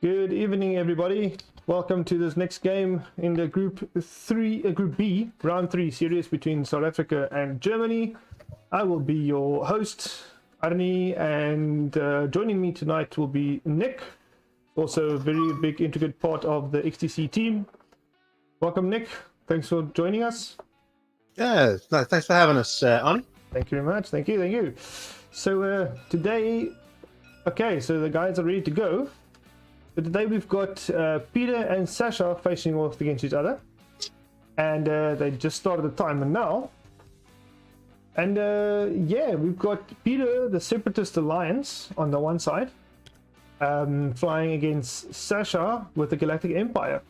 Good evening, everybody. Welcome to this next game in the Group B, Round 3 series between South Africa and Germany. I will be your host, Arnie, and joining me tonight will be Nick, also a very big intricate part of the XTC team. Welcome, Nick. Thanks for joining us. Yeah, no, thanks for having us, Arnie. Thank you very much. Thank you. So today, so the guys are ready to go. But today we've got Peter and Sascha facing off against each other, and they just started the timer now. And we've got Peter, the Separatist Alliance, on the one side, flying against Sascha with the Galactic Empire.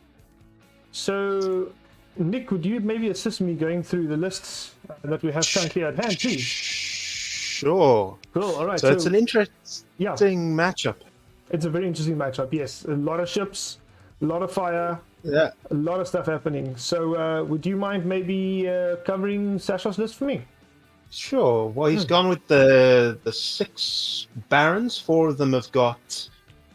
So, Nick, would you maybe assist me going through the lists that we have currently at hand, please? Sure. Cool. All right. So it's an interesting matchup. It's a very interesting matchup, yes. A lot of ships, a lot of fire, a lot of stuff happening. So would you mind maybe covering Sascha's list for me? Sure. Well, he's gone with the 6 Barons. 4 of them have got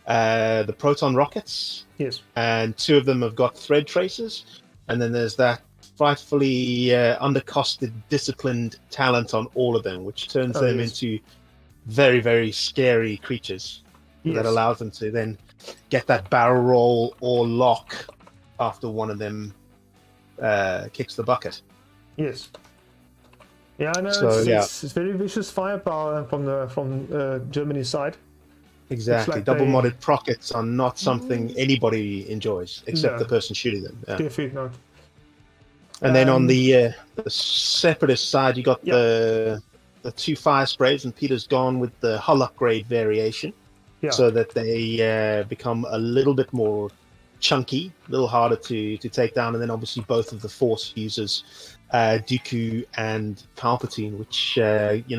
the proton rockets. Yes. And 2 of them have got thread tracers. And then there's that frightfully undercosted, disciplined talent on all of them, which turns them into very, very scary creatures. Yes. That allows them to then get that barrel roll or lock after one of them kicks the bucket. Yes. Yeah, I know. So, it's very vicious firepower from Germany's side. Exactly. Like Double modded prockets are not something anybody enjoys, except the person shooting them. Yeah. Definitely not. And then on the Separatist side, you got the 2 fire sprays, and Peter's gone with the hull upgrade variation. Yeah. So that they become a little bit more chunky, a little harder to take down, and then obviously both of the Force users, Dooku and Palpatine, which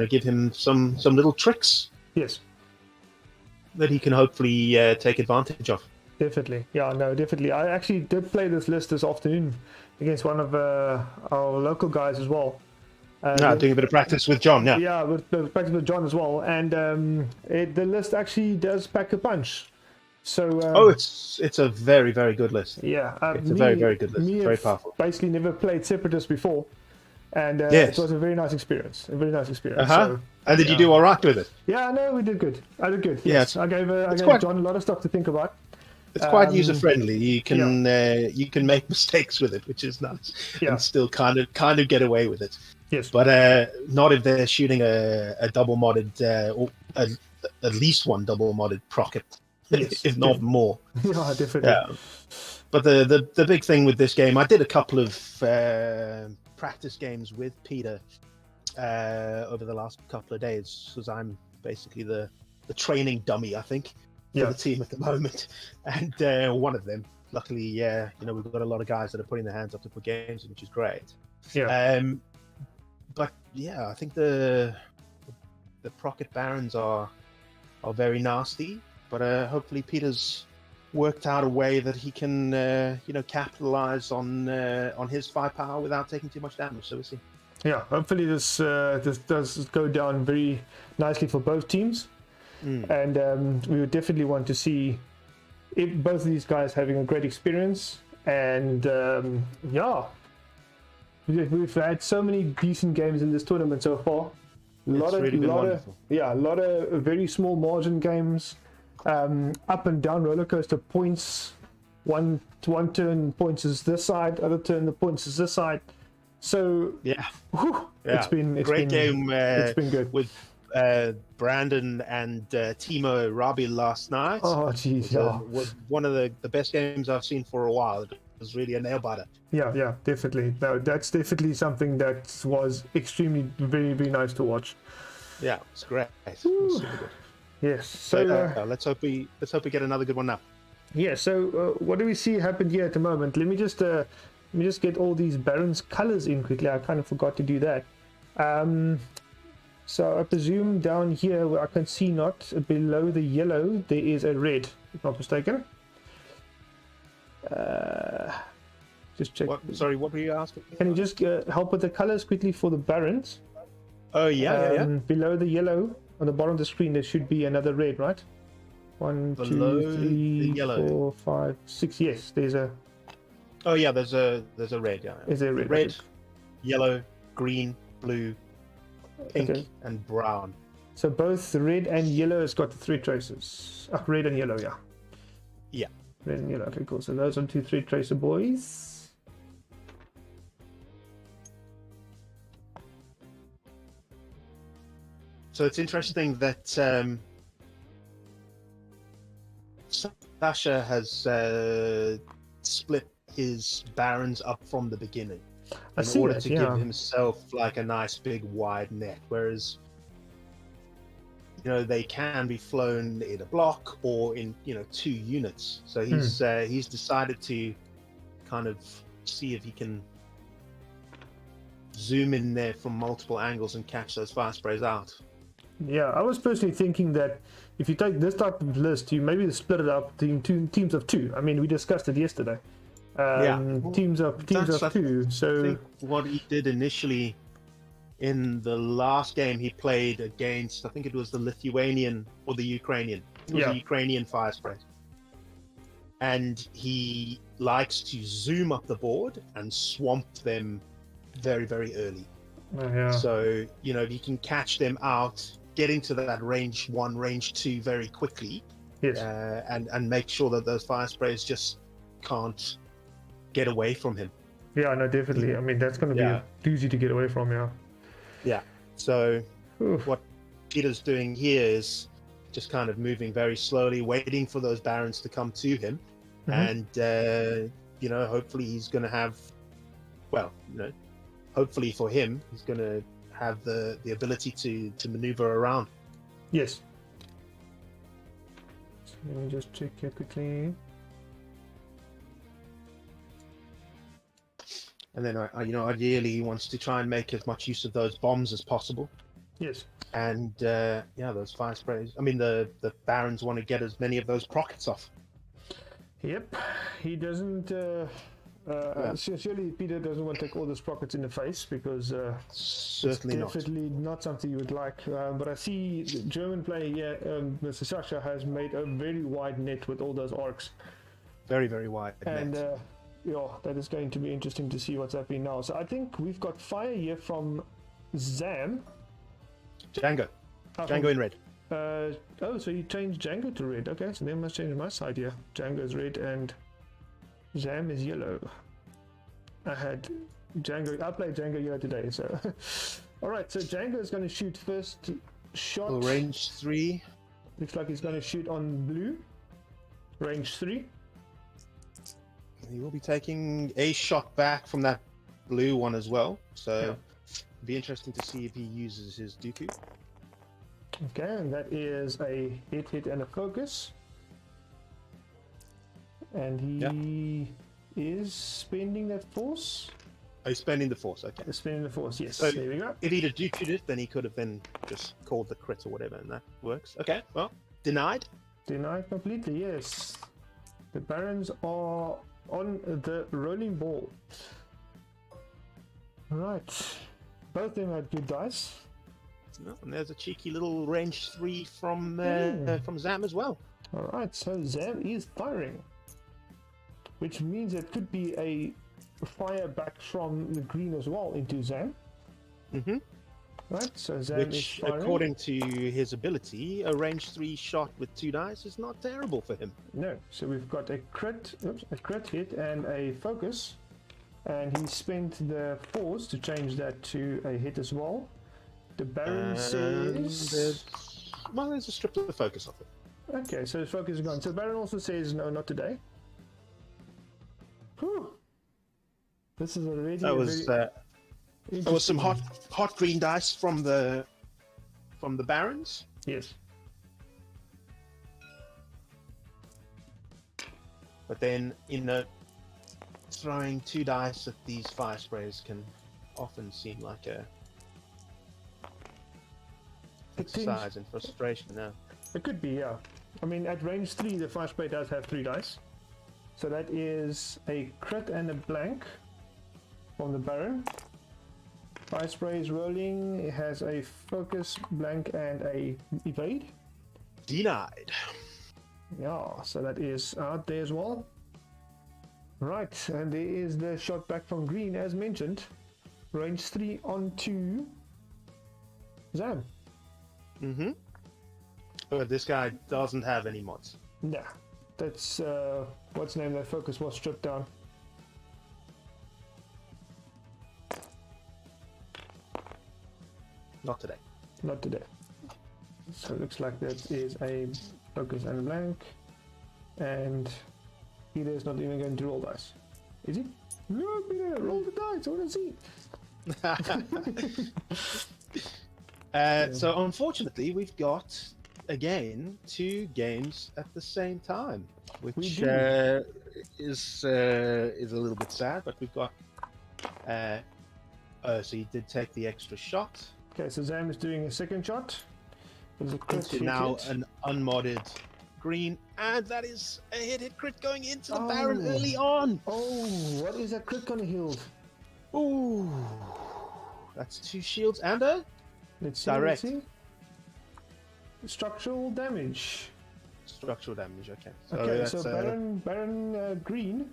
give him some little tricks. Yes. That he can hopefully take advantage of. Definitely, definitely. I actually did play this list this afternoon against one of our local guys as well. Doing a bit of practice with John, yeah, with practice with John as well, and the list actually does pack a punch. So it's a very, very good list. Yeah, it's a very, very good list. It's very powerful. Basically, never played Separatist before, and it was a very nice experience. So, and did you do all right with it? Yeah, no, we did good. I did good. Yes, I gave John a lot of stuff to think about. It's quite user friendly. You can make mistakes with it, which is nice, and still kind of get away with it. Yes, but not if they're shooting a double modded or at least one double modded procket, if not more. Yeah, definitely. Yeah. But the big thing with this game, I did a couple of practice games with Peter over the last couple of days, because I'm basically the training dummy, I think, for the team at the moment. And one of them, luckily, we've got a lot of guys that are putting their hands up to put games in, which is great. Yeah. But yeah, I think the Procket Barons are very nasty. But hopefully Peter's worked out a way that he can capitalize on his firepower without taking too much damage. So we'll see. Yeah, hopefully this does go down very nicely for both teams, and we would definitely want to see both of these guys having a great experience. And we've had so many decent games in this tournament so far. A lot of very small margin games, up and down roller coaster points. One turn points is this side, other turn the points is this side. So it's been a great game. It's been good with Brandon and Timo Rabi last night. Oh, geez, was one of the best games I've seen for a while. It was really a nail biter. Yeah, definitely. No, that's definitely something that was extremely very, very nice to watch. Yeah, it's great. It's super good. Yes. So let's hope we get another good one now. Yeah. So what do we see happened here at the moment? Let me just get all these Barons colors in quickly. I kind of forgot to do that. So I presume down here where I can see not below the yellow there is a red, if not mistaken. Just check. Sorry, what were you asking? Can you just help with the colors quickly for the Barons? Oh yeah. Below the yellow on the bottom of the screen there should be another red, right? One, Below two, the three, yellow. 4, 5, 6. Yes, there's a. Oh yeah, there's a red. Yeah. Is there a red? Red, Okay. yellow, green, blue, pink, Okay. and brown. So both the red and yellow has got the thread traces. Red and yellow, yeah. Yeah. Red and yellow. Okay, cool. So those are 2 thread tracer boys. So it's interesting that Sascha has split his barons up from the beginning in order to give himself like a nice big wide net, whereas they can be flown in a block or in 2 units. So he's decided to kind of see if he can zoom in there from multiple angles and catch those fire sprays out. Yeah, I was personally thinking that if you take this type of list, you maybe split it up into teams of 2. I mean, we discussed it yesterday. Teams of 2. So I think what he did initially in the last game he played against, I think it was the Lithuanian or the Ukrainian. It was the Ukrainian fire spray. And he likes to zoom up the board and swamp them very, very early. So, if you can catch them out, get into that range 1, range 2 very quickly, and make sure that those fire sprays just can't get away from him. Yeah, no, definitely. I mean, that's going to be a doozy to get away from, Yeah. So what Peter's doing here is just kind of moving very slowly, waiting for those barons to come to him. And, hopefully he's going to have, hopefully for him, he's going to have the ability to maneuver around. Yes. So let me just check here quickly. And then, ideally he wants to try and make as much use of those bombs as possible. Yes. And, those fire sprays. I mean, the barons want to get as many of those prockets off. Yep. He doesn't... surely Peter doesn't want to take all the sprockets in the face, because certainly it's definitely not something you would like. But I see the German player here, Mr. Sascha, has made a very wide net with all those arcs. Very, very wide and net. that is going to be interesting to see what's happening now. So I think we've got fire here from Zam. Django in red. So you changed Django to red. Okay, so then I must change my side here. Django is red and Zam is yellow. I played Django yellow today, so alright, so Django is going to shoot first shot. Oh, range 3. Looks like he's going to shoot on blue. Range 3. He will be taking a shot back from that blue one as well, so it'll be interesting to see if he uses his Dooku. Okay, and that is a hit, and a focus. And he is spending that force. Oh, he's spending the force, okay. He's spending the force, yes. So there we go. if he'd have Dooku'd it, then he could have then just called the crit or whatever, and that works. Okay, well, denied. Denied completely, yes. The barons are on the rolling ball. Right. Both of them had good dice. And there's a cheeky little range 3 from Zam as well. Alright, so Zam is firing. Which means it could be a fire back from the green as well into Zam. Right, so Zam is firing. According to his ability, a range 3 shot with 2 dice is not terrible for him. No, so we've got a crit hit and a focus. And he spent the force to change that to a hit as well. The Baron says... there's a strip of the focus off it. Okay, so the focus is gone. So the Baron also says, no, not today. Whew. This is already that was some hot green dice from the Barons. Yes. But then, throwing 2 dice at these fire sprays can often seem like a exercise in frustration now. It could be, yeah. I mean, at range 3, the fire spray does have 3 dice. So that is a crit and a blank from the Baron. Fire spray is rolling. It has a focus, blank, and a evade. Denied. Yeah, so that is out there as well. Right, and there is the shot back from green as mentioned. Range 3 onto Zam. Mm-hmm. But this guy doesn't have any mods. Nah, that's what's the name, that focus was stripped down. Not today. Not today. So it looks like that is a focus and a blank. And Peter is not even going to roll dice. Is he? No, Peter, roll the dice. I want to see. So unfortunately, we've got again 2 games at the same time, which is a little bit sad. But we've got. So he did take the extra shot. Okay, so Zam is doing a second shot. Into now an unmodded green, and that is a hit crit going into the Baron early on. Oh, what is that crit gonna heal? Ooh, that's 2 shields and a Let's direct. see. Structural damage. Structural damage. Okay. So Baron Green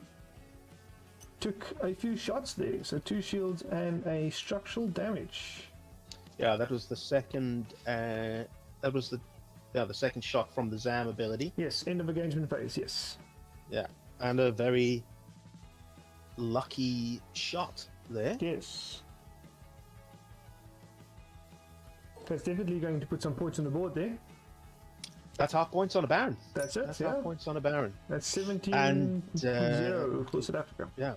took a few shots there. So 2 shields and a structural damage. Yeah, that was the second. That was the second shot from the Zam ability. Yes, end of engagement phase. Yes. Yeah, and a very lucky shot there. Yes. That's definitely going to put some points on the board there. That's half points on a Baron. That's it. That's yeah. half points on a Baron. That's 17 and 0 for South Africa. Yeah.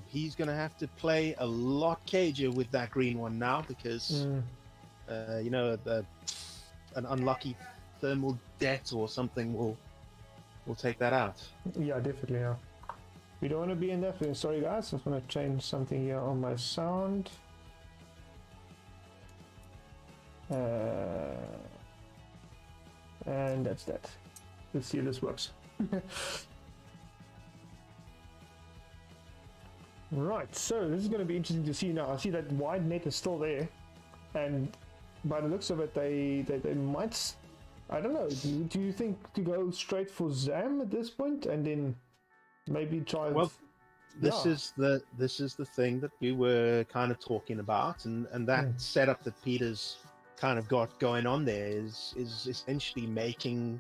He's going to have to play a lot cagier with that green one now because, an unlucky thermal debt or something will take that out. Yeah, definitely. Yeah. We don't want to be in that. Sorry, guys. I just want to change something here on my sound. And that's that. Let's see if this works. Right, so this is going to be interesting to see now. I see that wide net is still there, and by the looks of it, they might. I don't know. Do you think to go straight for Zam at this point, and then maybe try? Well, this is the thing that we were kind of talking about, and that setup that Peter's kind of got going on there is essentially making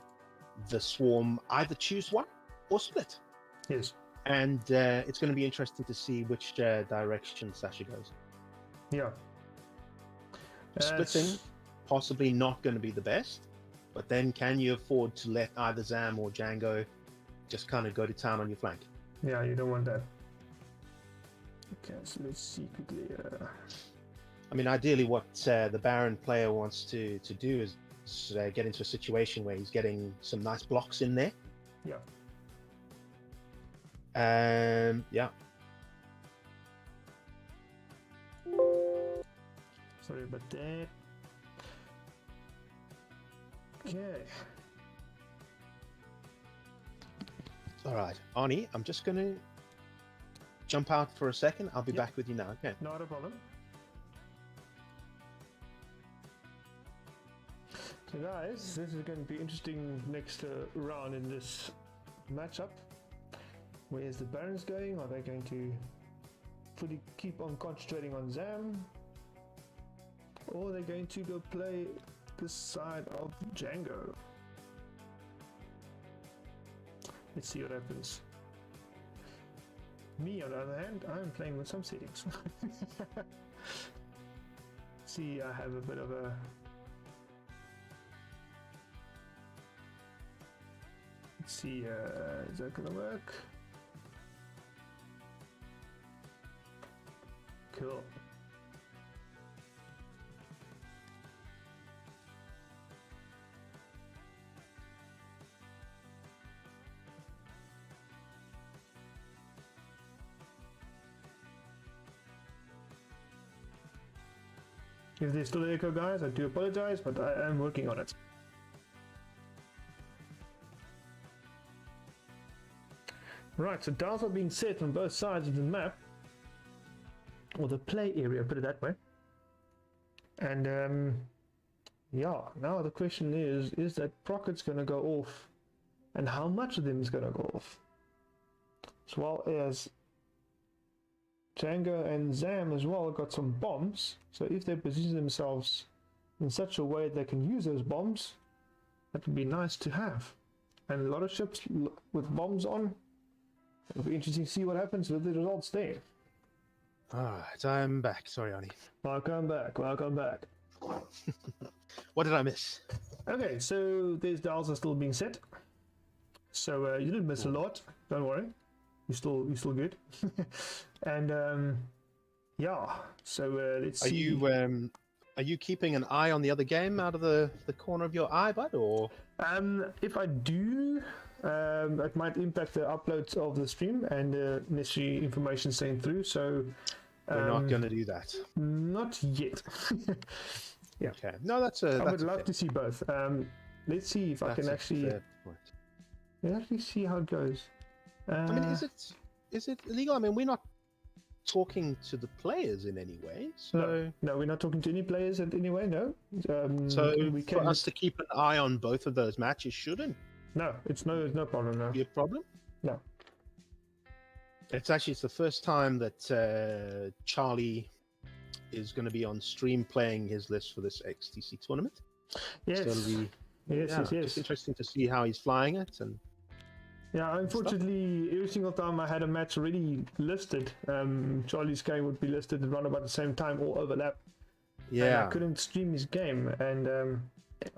the swarm either choose one or split. Yes. And it's going to be interesting to see which direction Sascha goes. Yeah. Splitting, possibly not going to be the best, but then can you afford to let either Zam or Django just kind of go to town on your flank? Yeah, you don't want that. Okay, so let's see quickly. I mean, ideally what the Baron player wants to do is get into a situation where he's getting some nice blocks in there. Yeah. Yeah. Sorry about that. Okay. All right, Arnie, I'm just going to jump out for a second. I'll be back with you now. Okay. Not a problem. So guys, this is going to be interesting next round in this matchup. Where's the Barons going? Are they going to fully keep on concentrating on Zam? Or are they going to go play this side of Django? Let's see what happens. Me, on the other hand, I'm playing with some settings. See, I have a bit of a... Let's see, is that gonna work? Cool. If there's still echo, guys, I do apologize, but I am working on it. Right, so dials are being set on both sides of the map, or the play area, put it that way. And yeah, now the question is that Procket's going to go off and how much of them is going to go off. As well as Django and Zam as well got some bombs, so if they position themselves in such a way they can use those bombs, that would be nice to have. And a lot of ships with bombs on, it'll be interesting to see what happens with the results there. Alright, I'm back. Sorry, Arnie. Welcome back, welcome back. What did I miss? Okay, so these dials are still being set. So you didn't miss a lot, don't worry. You're still good. And yeah, so let's see. Are you keeping an eye on the other game out of the corner of your eye, bud, or? If I do, it might impact the uploads of the stream and necessary information sent through. So we're not going to do that. Not yet. Yeah. Okay. No, that's I would love to see both. Let's see if I can actually. Let's actually see how it goes. I mean, is it illegal? I mean, we're not talking to the players in any way. So no, we're not talking to any players in any way. No. So for us to keep an eye on both of those matches shouldn't. No, it's no problem. No. Be a problem? No. It's the first time that Charlie is going to be on stream playing his list for this XTC tournament. Yes. So it'll be yes. It's interesting to see how he's flying it and. Yeah, unfortunately, every single time I had a match already listed, Charlie's game would be listed around about the same time, all overlap. Yeah. And I couldn't stream his game, and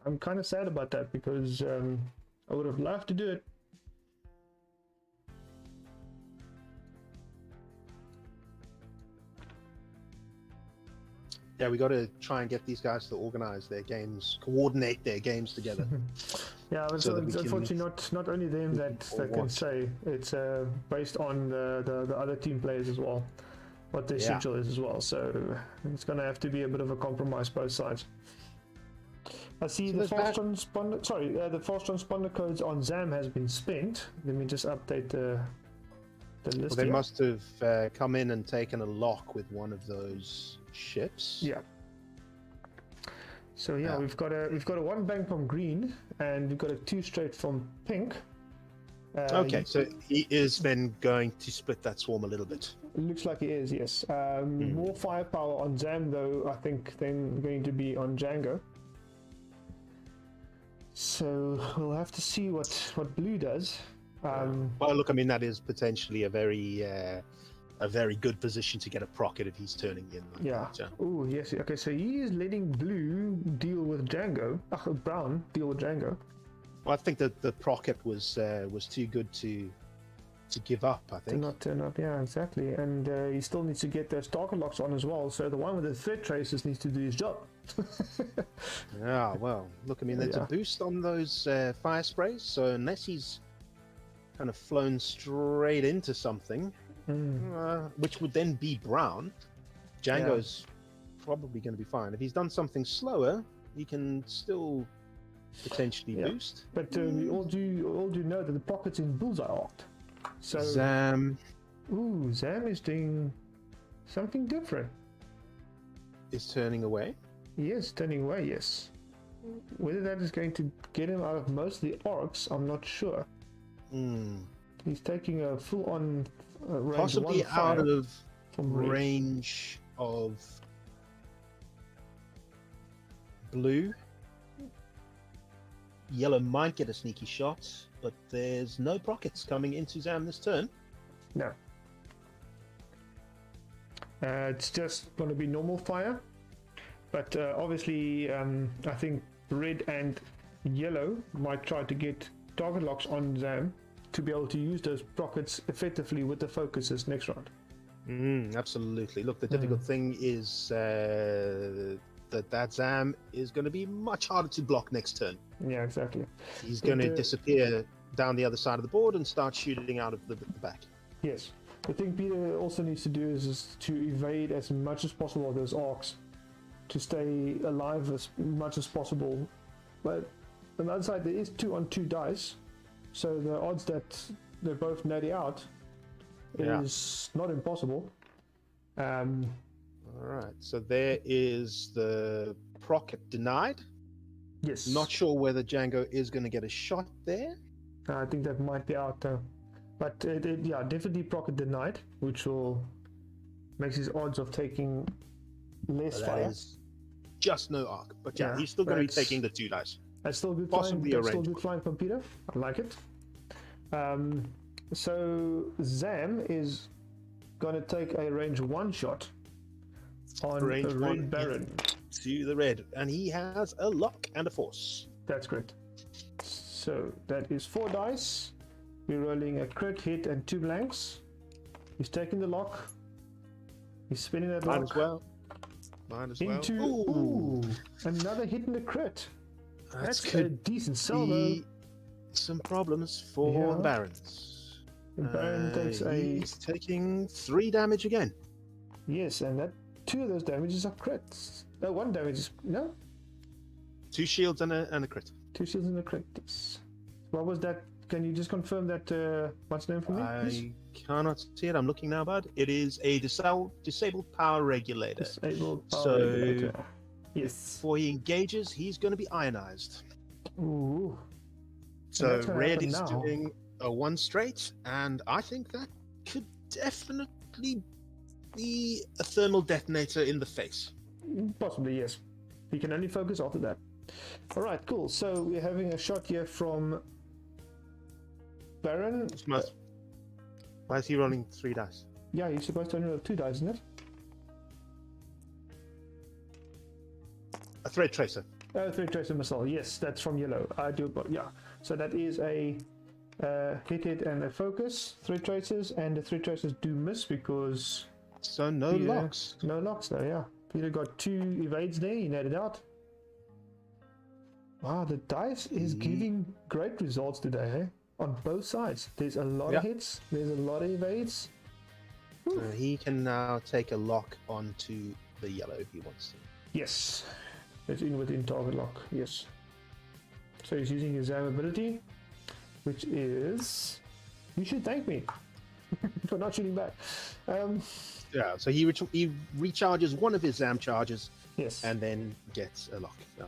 I'm kind of sad about that because I would have loved to do it. Yeah, we got to try and get these guys to organize their games, coordinate their games together. Yeah, but so it's unfortunately not only them that can say. It's based on the other team players as well, what their schedule is as well. So it's going to have to be a bit of a compromise both sides. I see the false transponder. Sorry, the false transponder codes on Zam has been spent. Let me just update the list. Well, they must have come in and taken a lock with one of those ships. Yeah. So yeah, we've got a one bank from green and we've got a two straight from pink. Okay, so he is then going to split that swarm a little bit. It looks like he is, yes. More firepower on Zam though, I think, than going to be on Django. So we'll have to see what blue does. Well, look, I mean, that is potentially a very good position to get a procket if he's turning in. Like that, yeah. Oh, yes. Okay, so he is letting blue deal with Django. Brown deal with Django. Well, I think that the procket was too good to give up, I think. To not turn up, yeah, exactly. And he still needs to get those target locks on as well. So the one with the threat tracers needs to do his job. Yeah, well, look, I mean, there's a boost on those fire sprays. So unless he's kind of flown straight into something, which would then be brown, Django's probably going to be fine. If he's done something slower, he can still potentially boost. But we all do know that the pocket's in bullseye art. So Zam is doing something different. Is turning away. Yes, turning away. Yes. Whether that is going to get him out of most of the orcs, I'm not sure. He's taking a full-on range possibly out of range red. Of blue. Yellow might get a sneaky shot, but there's no prockets coming into Zam this turn. No. It's just going to be normal fire. But obviously, I think red and yellow might try to get target locks on Zam to be able to use those rockets effectively with the focuses next round. Absolutely. Look, the difficult thing is that Zam is going to be much harder to block next turn. Yeah, exactly. He's going to disappear down the other side of the board and start shooting out of the back. Yes. The thing Peter also needs to do is to evade as much as possible of those arcs, to stay alive as much as possible. But on the other side, there is 2-on-2 dice, so the odds that they're both netting out is not impossible. Alright, so there is the procket denied. Yes. Not sure whether Django is going to get a shot there. I think that might be out though. But yeah, definitely Procket denied, which will makes his odds of taking less fire. That is just no arc. But yeah, Yeah, he's still going to be taking the 2 dice. That's still good Possibly flying. a That's still range good flying from Peter. I like it. So Zam is going to take a range 1 shot on Range a one red Baron. to the red, and he has a lock and a force. That's correct. So that is 4 dice. We're rolling a crit, hit, and 2 blanks. He's taking the lock. He's spinning that lock. Mine as Into well. ooh, another hit and a crit. That's a decent salvo. Some problems for the Barons. The Baron takes he's taking 3 damage again. Yes, and that 2 of those damages are crits. No, 1 damage is no. 2 shields and a crit. 2 shields and a crit. Yes. What was that? Can you just confirm that? What's the name for me? I cannot see it. I'm looking now, bud. It is a disabled power regulator. Disabled power regulator. Yes. Before he engages, he's going to be ionized. Ooh. So red is doing a 1 straight, and I think that could definitely be a thermal detonator in the face. Possibly, yes. He can only focus after that. All right, cool. So we're having a shot here from Baron. Why is he rolling 3 dice? Yeah, you're supposed to only roll 2 dice, isn't it? A thread tracer. Oh, 3 tracer missile. Yes, that's from yellow. I do, but yeah. So that is a hit and a focus. 3 tracers, and the 3 tracers do miss because. So no locks. No locks, though. Yeah. Peter got 2 evades there. He netted out. Wow, the dice is giving great results today, eh? On both sides. There's a lot of hits. There's a lot of evades. He can now take a lock onto the yellow if he wants to. Yes. It's within target lock. Yes. So he's using his Zam ability, which is... You should thank me for not shooting back. Yeah, so he recharges one of his Zam charges. Yes. And then gets a lock. Yeah.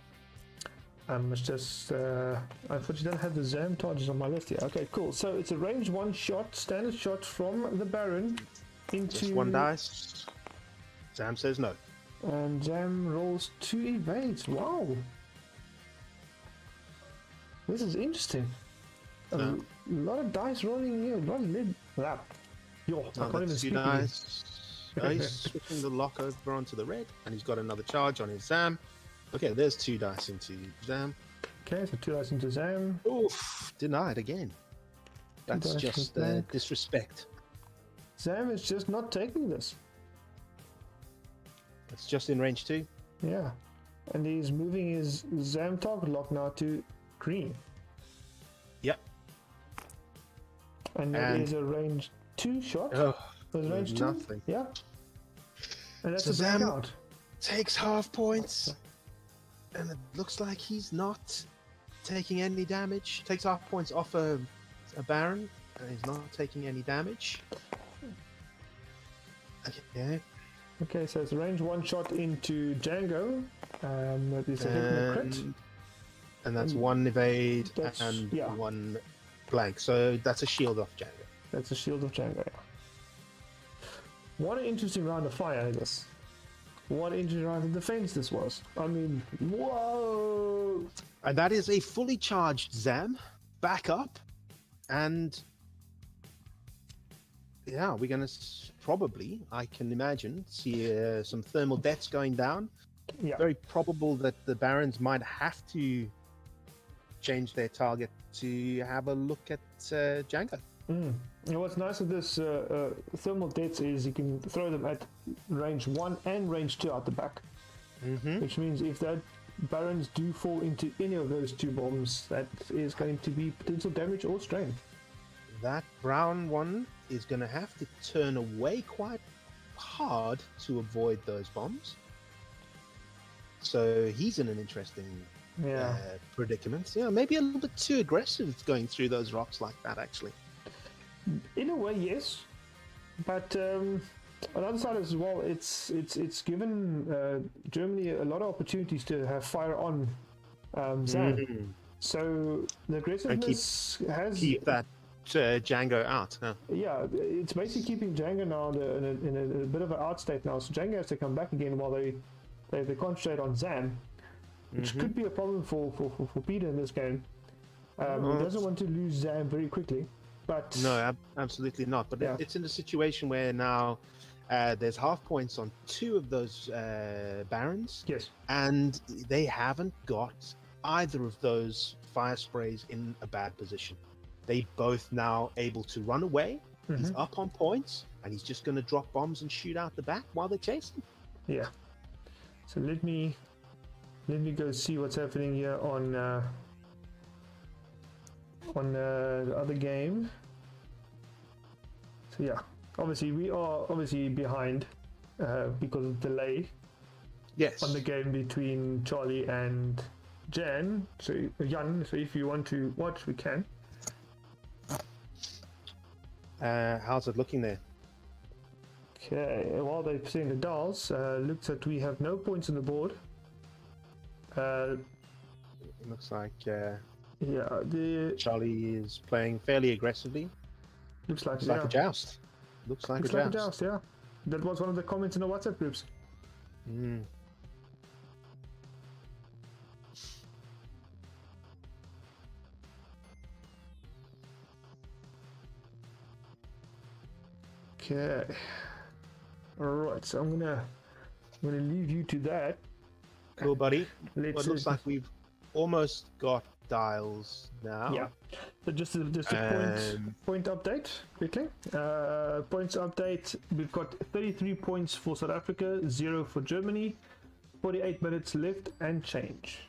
It's just unfortunately don't have the Zam charges on my list here. Okay, cool. So it's a range 1 shot, standard shot from the Baron into just 1 dice. Zam says no. And Zam rolls 2 evades. Wow. This is interesting. A lot of dice rolling here. A lot of lid. Yo, I can't even speak. He's switching the lock over onto the red, and he's got another charge on his Zam. Okay, there's 2 dice into Zam. Okay, so 2 dice into Zam. Oof, denied again. That's just disrespect. Zam is just not taking this. It's just in range 2. Yeah, and he's moving his Zam target lock now to green. Yep. And that is a range 2 shot. Oh, there's range 2. Nothing. Yeah. And that's so a Zam blackout. Takes half points. And it looks like he's not taking any damage. Takes half points off a Baron, and he's not taking any damage. Okay. Okay, so it's a range 1 shot into Django. That is a hit and a crit. And that's 1 evade and 1 blank. So that's a shield off Django. That's a shield of Django. What an interesting round of fire, I guess. What an interesting round of defense this was. I mean, whoa! And that is a fully charged Zam. Back up. And yeah, we're going to probably, I can imagine, see some thermal deaths going down. Yeah. Very probable that the Barons might have to change their target to have a look at Django. And what's nice of this thermal deaths is you can throw them at range 1 and range 2 out the back. Which means if that Barons do fall into any of those 2 bombs, that is going to be potential damage or strain. That brown one is going to have to turn away quite hard to avoid those bombs. So he's in an interesting predicament. Yeah, maybe a little bit too aggressive going through those rocks like that, actually. In a way, yes. But on the other side as well, it's given Germany a lot of opportunities to have fire on Zam. So the aggressiveness has keep that Django out. Huh? Yeah, it's basically keeping Django now in a bit of an out state now. So Django has to come back again while they concentrate on Zam, which could be a problem for Peter in this game. He doesn't want to lose Zam very quickly, but no, absolutely not. But it's in a situation where now there's half points on 2 of those barons. Yes, and they haven't got either of those fire sprays in a bad position. They both now able to run away. He's up on points, and he's just going to drop bombs and shoot out the back while they chase him. Yeah. So let me go see what's happening here on the other game. So yeah, obviously we are behind because of delay. Yes. On the game between Charlie and Jan. So Jan. So if you want to watch, we can. How's it looking there? Okay, while they're putting the dials, looks like we have no points on the board. It looks like the Charlie is playing fairly aggressively. Looks like a joust. Looks like a joust. Yeah. That was one of the comments in the WhatsApp groups. Okay. Alright, so I'm gonna leave you to that. Cool, buddy. Well, it looks like we've almost got dials now. Yeah. So just a point update quickly. Points update. We've got 33 points for South Africa, 0 for Germany. 48 minutes left and change.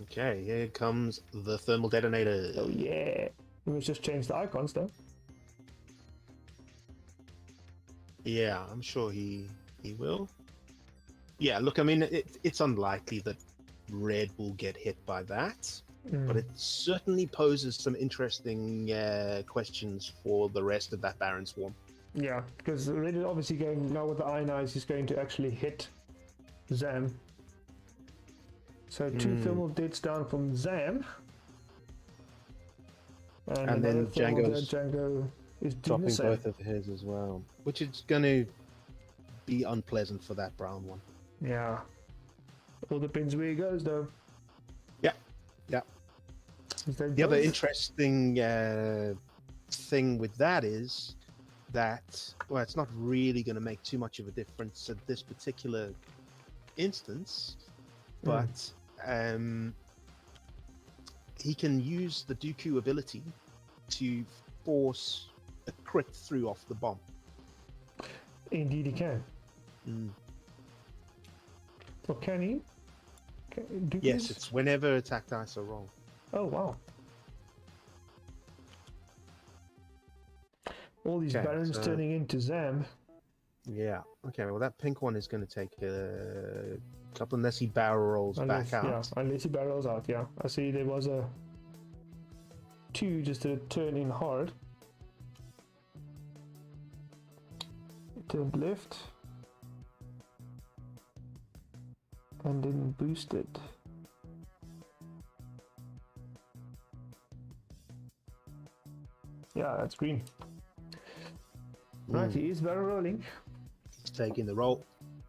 Okay, here comes the thermal detonator. Oh yeah. We must just change the icons though. Yeah, I'm sure he will. Yeah, look, I mean, it's unlikely that red will get hit by that, but it certainly poses some interesting questions for the rest of that Baron Swarm. Yeah, because red is obviously going, now with the ionize, he's going to actually hit Zam. So 2 thermal deaths down from Zam. And then Django is dropping both of his as well, which is going to be unpleasant for that brown one. Yeah. All depends where he goes, though. Yeah. The other interesting thing with that is that, well, it's not really going to make too much of a difference at this particular instance, but he can use the Dooku ability to force a crit through off the bomb. Indeed he can. Or can he? Yes, it's whenever attack dice are wrong. Oh, wow. All these barons turning into Zam. Yeah. Okay, well, that pink one is going to take a couple, unless he barrel rolls back out. Yeah, unless he barrels out, yeah. I see there was a 2 just to turn in hard. Turned left. And then boosted. Yeah, that's green. Right, he is barrel rolling. He's taking the roll.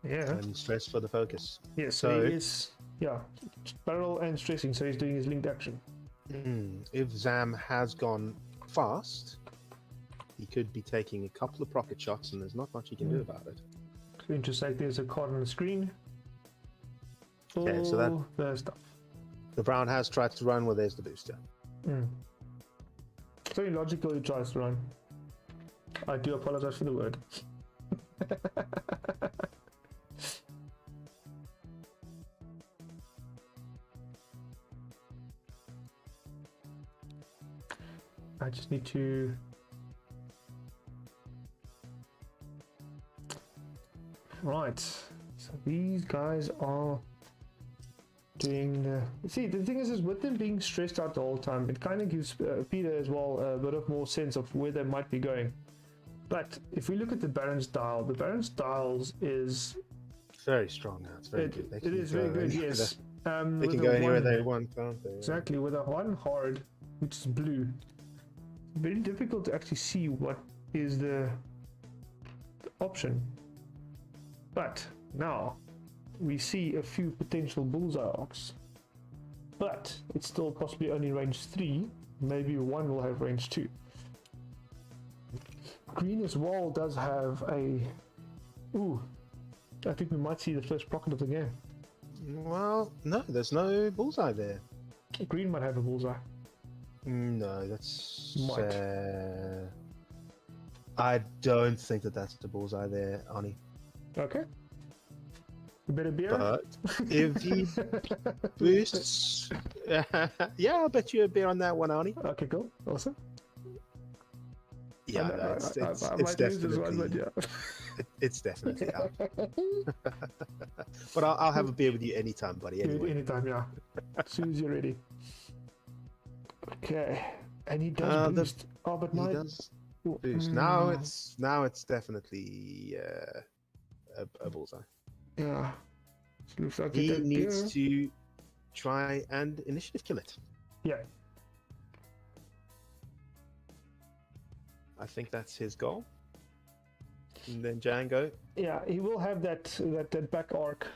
Yeah. And stress for the focus. Yes, so he is, barrel and stressing, so he's doing his linked action. If Zam has gone fast, he could be taking a couple of rocket shots, and there's not much he can do about it. So intersect, there's a card on the screen. Okay, so that the stuff. The brown has tried to run, well, there's the booster. So illogical he tries to run. I do apologize for the word. I just need to... Right, so these guys are doing the... See, the thing is with them being stressed out the whole time, it kind of gives Peter as well a bit of more sense of where they might be going. But if we look at the Baron's dial, the Baron's dials is... very strong now, it's very good. It is very good, yes. They can go anywhere they want, can't they? Exactly, with a 1 hard, which is blue. Very difficult to actually see what is the option. But now we see a few potential bullseye arcs. But it's still possibly only range 3. Maybe one will have range 2. Green as well does have a... Ooh, I think we might see the first pocket of the game. Well, no, there's no bullseye there. Green might have a bullseye. No, that's... I don't think that's the bullseye there, Arnie. Okay. A bit of beer? But if he boosts... yeah, I'll bet you a beer on that one, Arnie. Okay, cool. Awesome. Yeah, no, it's definitely... It's definitely out. But I'll have a beer with you anytime, buddy. Anyway. Anytime, yeah. As soon as you're ready. Okay. And he does boost. But he does boost. Now it's definitely a bullseye. Yeah. Looks like he needs to try and initiative kill it. Yeah. I think that's his goal. And then Django. Yeah, he will have that back arc.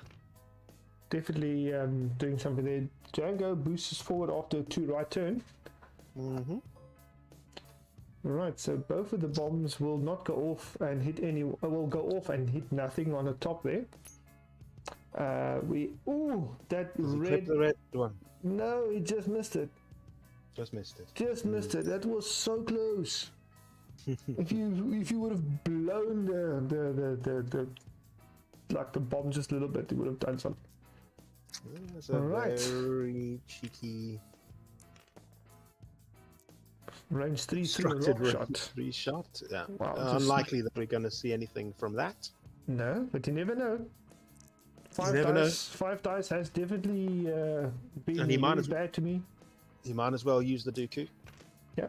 Definitely doing something there. Django boosts forward after a 2 right turn. Mm-hmm. Right, so both of the bombs will not go off and hit will go off and hit nothing on the top there. That red. The red one. No, he just missed it. Just missed it. That was so close. if you would have blown the bomb just a little bit, it would have done something. That's a very cheeky range 3 structured rock shot. 3 shot. Yeah. Wow, unlikely that we're going to see anything from that. No, but you never know. 5 dice has definitely been really bad to me. He might as well use the Dooku. Yeah.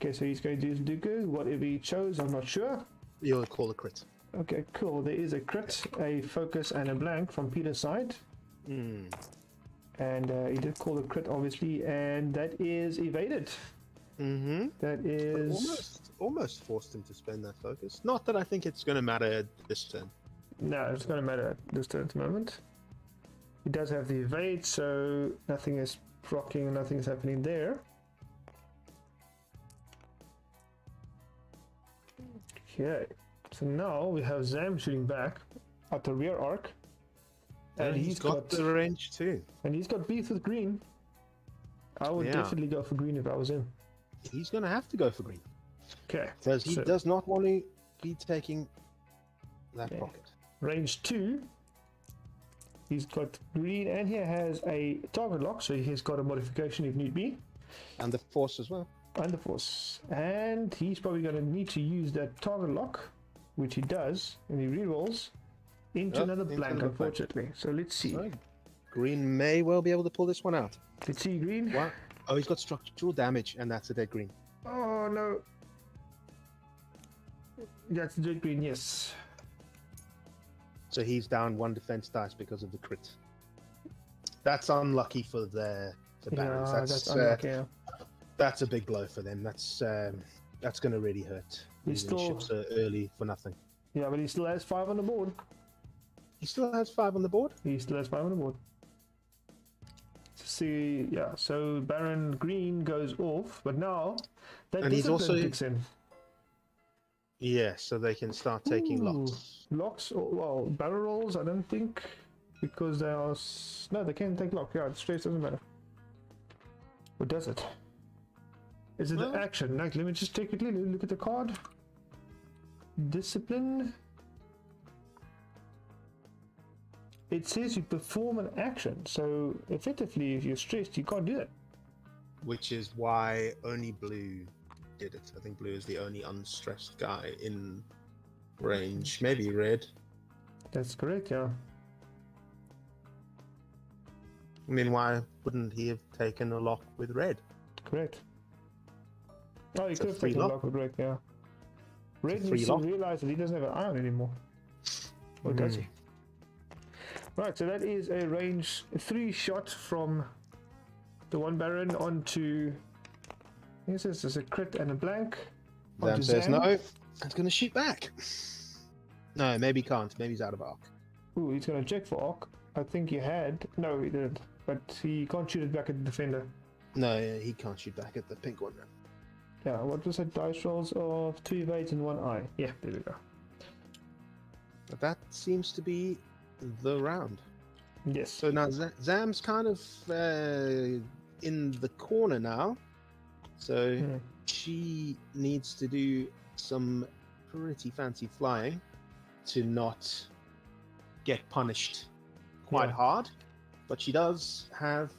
Okay, so he's going to use Dooku. Whatever he chose, I'm not sure. You'll call a crit. Okay, cool. There is a crit, a focus, and a blank from Peter's side. Mm. And he did call a crit, obviously, and that is evaded. Mm-hmm. That is... Almost forced him to spend that focus. Not that I think it's going to matter this turn. No, it's going to matter this turn at the moment. He does have the evade, so nothing is proccing, nothing is happening there. Okay, so now we have Zam shooting back at the rear arc. And he's got the range too. And he's got beef with green. I would definitely go for green if I was him. He's going to have to go for green. Okay. Because he does not want to be taking that pocket. Range 2. He's got green and he has a target lock, so he's got a modification if need be. And the force as well. And the force. And he's probably going to need to use that target lock, which he does, and he rerolls into another blank, unfortunately. So let's see. So, green may well be able to pull this one out. Let's see, green. What? Oh, he's got structural damage, and that's a dead green. Oh, no. That's a dead green, yes. So he's down 1 defense dice because of the crit. That's unlucky for the Barons. That's unlucky. That's a big blow for them. That's going to really hurt. Ships are early for nothing. Yeah, but he still has 5 on the board. He still has 5 on the board? He still has 5 on the board. See, yeah, so Baron Green goes off, but now that discipline kicks in. Yeah, so they can start taking locks. Locks? Well, barrel rolls, I don't think, because they are... No, they can't take lock. Yeah, the straight doesn't matter. Or does it? Is it an action? Like, let me just take it. Look at the card. Discipline. It says you perform an action, so effectively, if you're stressed, you can't do that. Which is why only blue did it. I think blue is the only unstressed guy in range. Maybe red. That's correct, yeah. I mean, why wouldn't he have taken a lock with red? Correct. Oh, he could have taken a lock with red, yeah. Red needs to realize that he doesn't have an iron anymore. Or does he? Right, so that is a range 3 shot from the one Baron onto. I guess this is a crit and a blank. Zam says no. It's going to shoot back. No, maybe he can't. Maybe he's out of arc. Ooh, he's going to check for arc. I think he had. No, he didn't. But he can't shoot it back at the defender. No, he can't shoot back at the pink one. Yeah, what was it? Dice rolls of 2 evades and 1 eye. Yeah, there we go. But that seems to be the round. Yes. So now Zam's kind of in the corner now. So she needs to do some pretty fancy flying to not get punished quite hard. But she does have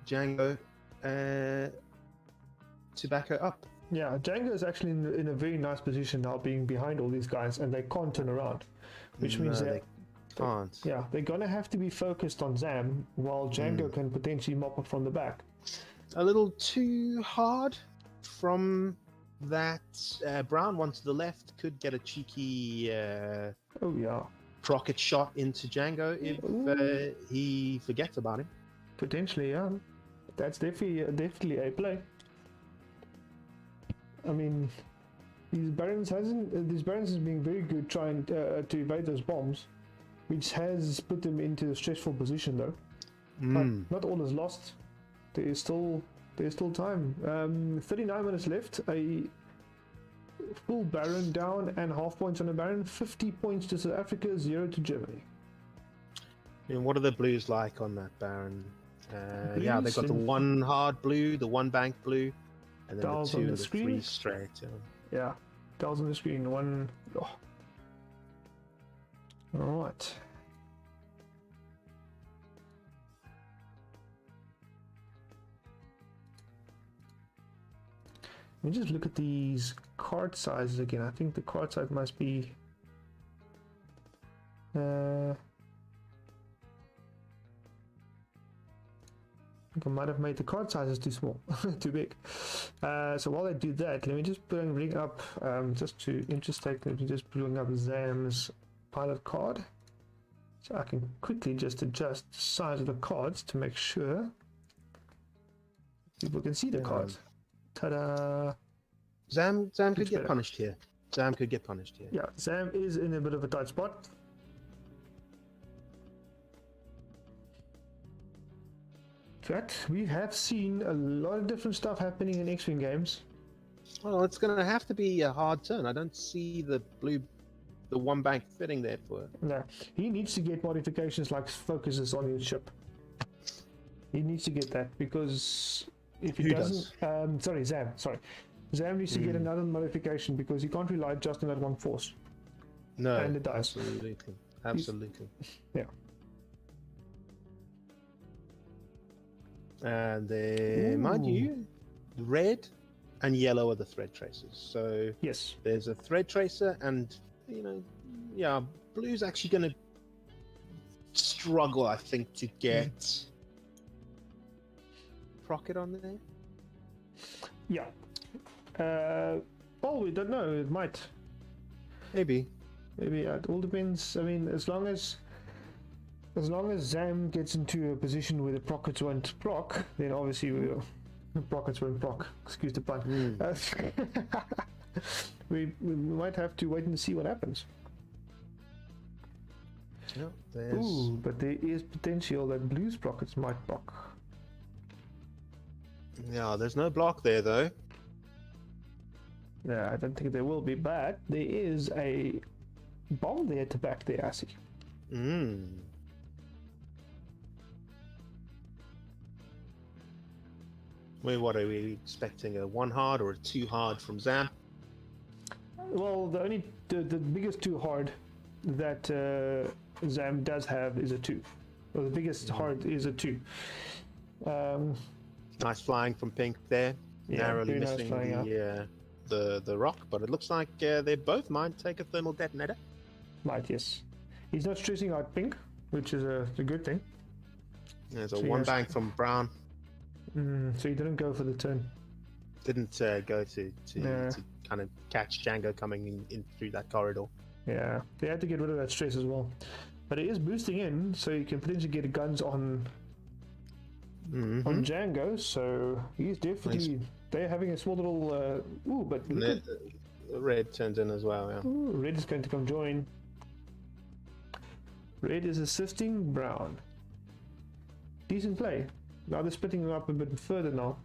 Django to back her up. Yeah, Django is actually in a very nice position now, being behind all these guys, and they can't turn around, which means they can't. Yeah, they're gonna have to be focused on Zam, while Django can potentially mop up from the back. A little too hard from that brown one to the left. Could get a cheeky rocket shot into Django if he forgets about him. Potentially, yeah. That's definitely a play. I mean, these Barons has been very good trying to evade those bombs, which has put them into a stressful position though. But not all is lost. There's still time. 39 minutes left. A full Baron down and half points on a Baron. 50 points to South Africa, 0 to Germany. And what are the blues like on that Baron? Yeah, they've got the one hard blue, the one bank blue, and then Dials the 2 on and the the screen. 3 straight. Yeah, dials on the screen. One. Oh. All right. Let me just look at these card sizes again. I think the card size must be. I think I might have made the card sizes too small, too big. So while I do that, let me just bring up, just to interstate, let me just bring up Zam's pilot card. So I can quickly just adjust the size of the cards to make sure people can see the cards. Ta-da! Zam could get punished here. Zam could get punished here. Yeah, Zam is in a bit of a tight spot. But we have seen a lot of different stuff happening in X-Wing games. Well, it's going to have to be a hard turn. I don't see the one bank fitting there for it. No, he needs to get modifications like focuses on his ship. He needs to get that, because if he doesn't... Zam needs to get another modification, because he can't rely just on that one force. No, and it does. Absolutely. Yeah. And then, mind you, red and yellow are the thread tracers. So yes, there's a thread tracer, and blue's actually going to struggle, I think, to get Rocket on there. Yeah. Well, we don't know. It might. Maybe. It all depends. I mean, as long as Zam gets into a position where the Prockets won't proc, then obviously the Prockets won't proc. Excuse the pun. We might have to wait and see what happens. Yeah, Ooh, but there is potential that Blue's Prockets might proc. Yeah, there's no block there though. Yeah, I don't think there will be, but there is a bomb there to back there, I see. Wait, what are we expecting? A 1 hard or a 2 hard from Zam? Well, the biggest 2 hard that Zam does have is a 2. Well, the biggest hard is a 2. Nice flying from Pink there. Narrowly missing the rock, but it looks like they both might take a thermal detonator. Might, yes. He's not stressing out Pink, which is a good thing. There's a 1 bank from Brown. So he didn't go for the turn. Didn't go to kind of catch Django coming in through that corridor. Yeah, they had to get rid of that stress as well. But it is boosting in, so you can potentially get guns on Django. So he's definitely they're having a small little. But look the red turns in as well. Yeah. Ooh, red is going to come join. Red is assisting brown. Decent play. Now they're splitting up a bit further now.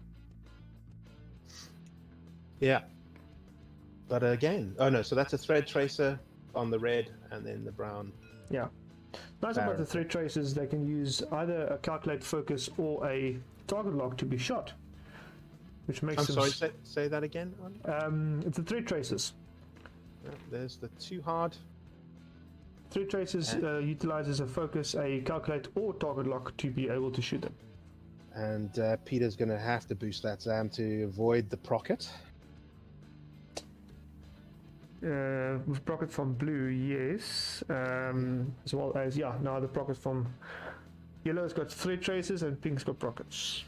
Yeah. But again, oh no, so that's a thread tracer on the red and then the brown. Yeah. Nice about the thread tracers, they can use either a calculate focus or a target lock to be shot. Which makes I'm sorry, say that again. It's the thread tracers. There's the too hard. Thread tracers utilizes a focus, a calculate, or target lock to be able to shoot them. And Peter's going to have to boost that Zam to avoid the procket. With procket from blue, yes. As well as, now the procket from yellow's got thread tracers and pink's got prockets.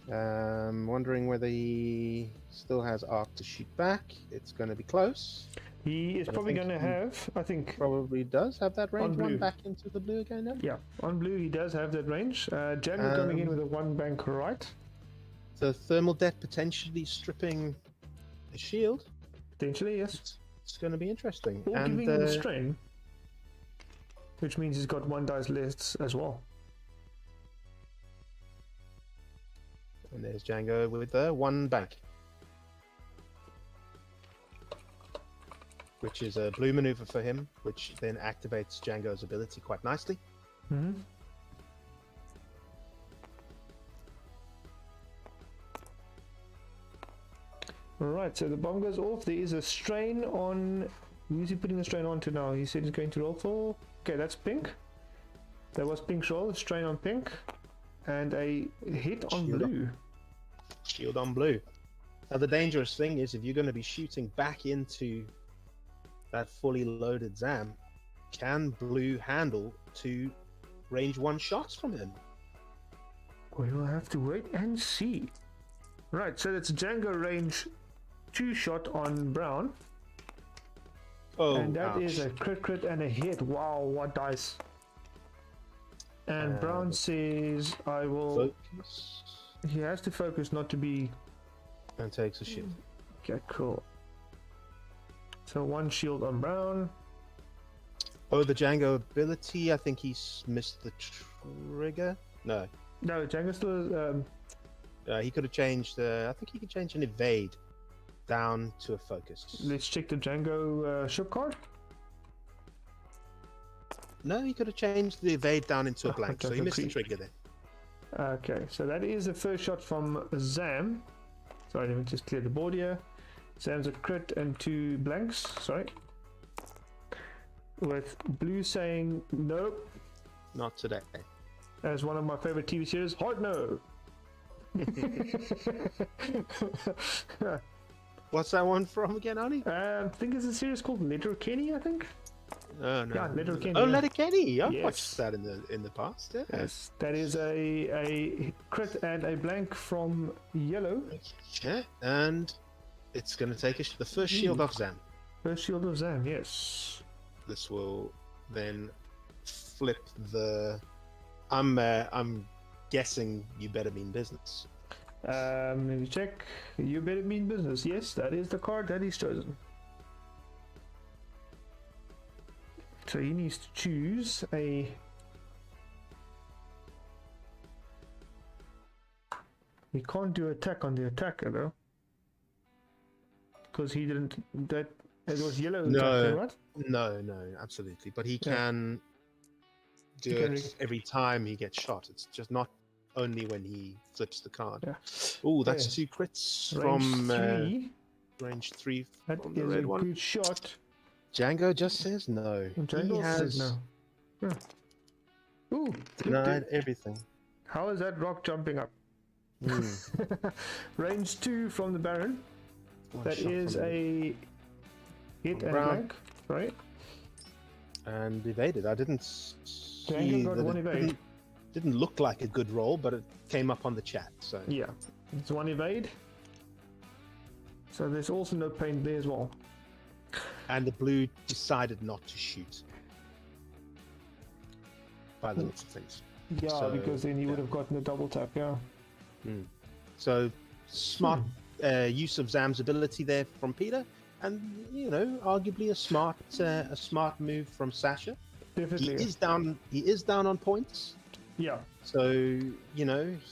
Wondering whether he still has arc to shoot back. It's going to be close. He is probably going to have, I think... Probably does have that range one back into the blue again now? Yeah, on blue he does have that range. Django coming in with a one bank right. So thermal debt potentially stripping a shield. Potentially, yes. It's going to be interesting. Or giving him a strain. Which means he's got one dice less as well. And there's Django with the one bank. Which is a blue maneuver for him, which then activates Django's ability quite nicely. Mm-hmm. Alright, so the bomb goes off. There is a strain on... Who's he putting the strain on to now? He said he's going to roll for... Okay, that's pink. That was pink's roll. Strain on pink. And a hit on blue. Shield on blue. Now the dangerous thing is if you're going to be shooting back into that fully loaded Zam, can blue handle 2 range 1 shots from him? We will have to wait and see. Right, so that's Django range 2 shot on brown. Oh, and that is a crit and a hit. Wow, what dice. And brown says I will focus. He has to focus not to be... And takes a shield. Okay, cool. So 1 shield on brown. Oh, the Django ability. I think he's missed the trigger. No, Django still... he could have changed... I think he could change an evade down to a focus. Let's check the Django ship card. No, he could have changed the evade down into a blank, so he missed the trigger there. Okay, so that is the first shot from Zam. Sorry, let me just clear the board here. Zam's a crit and 2 blanks, sorry. With blue saying nope. Not today. As one of my favorite TV series, hard no. What's that one from again, Arnie? I think it's a series called Letterkenny, I think. Oh no! Yeah, Letterkenny. Oh, Letterkenny! I've Yes. watched that in the past. Yeah. Yes, that is a crit and a blank from yellow. Yeah, and it's going to take the first shield off Zam. First shield of Zam, yes. This will then flip the. I'm guessing you better mean business. Let me check. You better mean business. Yes, that is the card that he's chosen. So he needs to choose a... He can't do attack on the attacker though. Because he didn't... It was yellow attacking, right? No, absolutely. But he can do it every time he gets shot. It's just not only when he flips the card. Yeah. Oh, that's 2 crits range 3 that from the is red a one. good shot. Django just says no. Django he has says no. Yeah. Ooh, denied everything. How is that rock jumping up? Range 2 from the Baron. That is a hit and blank, right? And evaded. I didn't see got that. One evade. Didn't look like a good roll, but it came up on the chat. So yeah, it's 1 evade. So there's also no pain there as well. And the blue decided not to shoot. by the looks of things. Yeah, so, because then he would have gotten a double tap, yeah. So smart use of Zam's ability there from Peter, and arguably a smart move from Sascha. Definitely. He is down on points. Yeah. So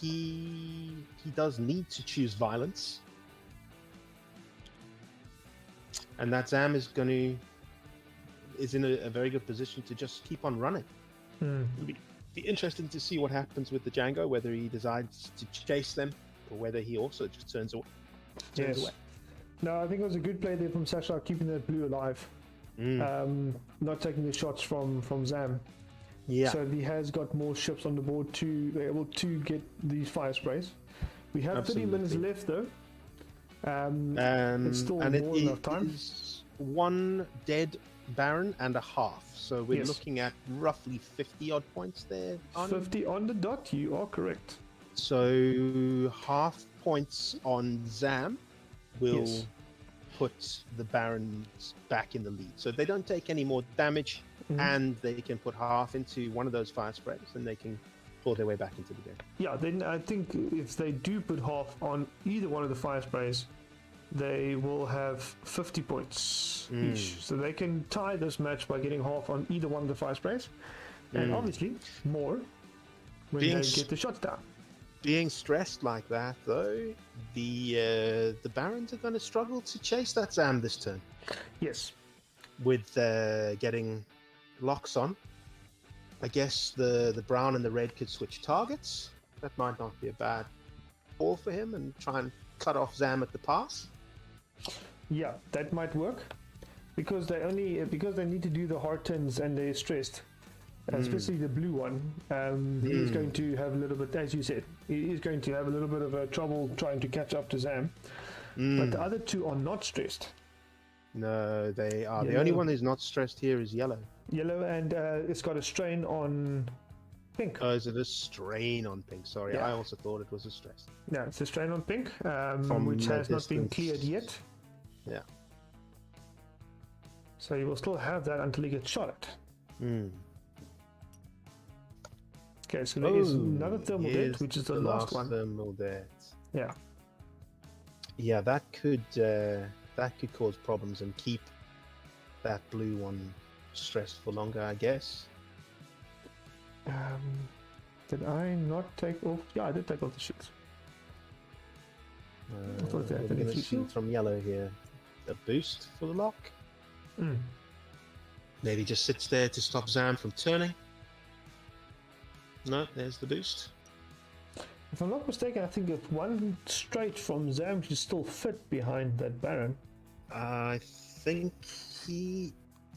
he does need to choose violence, and that Zam is in a very good position to just keep on running. It'll be interesting to see what happens with the Django, whether he decides to chase them or whether he also just turns away. No, I think it was a good play there from Sascha, keeping that blue alive, not taking the shots from Zam. Yeah. So he has got more ships on the board to be able to get these fire sprays. We have 30 minutes left though. It's still more than enough time. Is one dead Baron and a half. So we're looking at roughly 50 odd points there. 50 on the dot, you are correct. So half points on Zam will put the Barons back in the lead. So they don't take any more damage, and they can put half into one of those fire sprays, and they can claw their way back into the game. Yeah, then I think if they do put half on either one of the fire sprays, they will have 50 points each. So they can tie this match by getting half on either one of the fire sprays, and obviously more when they get the shots down. Being stressed like that, though, the Barons are going to struggle to chase that Zam this turn. Yes. With getting locks on. I guess the brown and the red could switch targets. That might not be a bad call for him, and try and cut off Zam at the pass. Yeah, that might work. Because they need to do the hard turns and they're stressed. Especially the blue one, he's going to have a little bit, as you said, he is going to have a little bit of trouble trying to catch up to Zam. But the other two are not stressed. No, they are. The only one who's not stressed here is yellow. Yellow, and it's got a strain on pink. Oh, is it a strain on pink? Sorry, I also thought it was a stress. Yeah, it's a strain on pink, which has not been cleared yet. Yeah. So he will still have that until he gets shot at. Okay, so there is another thermal debt, which is the last one. Thermal debt. Yeah. Yeah, that could cause problems and keep that blue one stressed for longer, I guess. Did I not take off? Yeah, I did take off the shields. We're going to see from yellow here a boost for the lock. Maybe just sits there to stop Zam from turning. No, there's the boost. If I'm not mistaken, I think if one straight from Zam should still fit behind that Baron. I think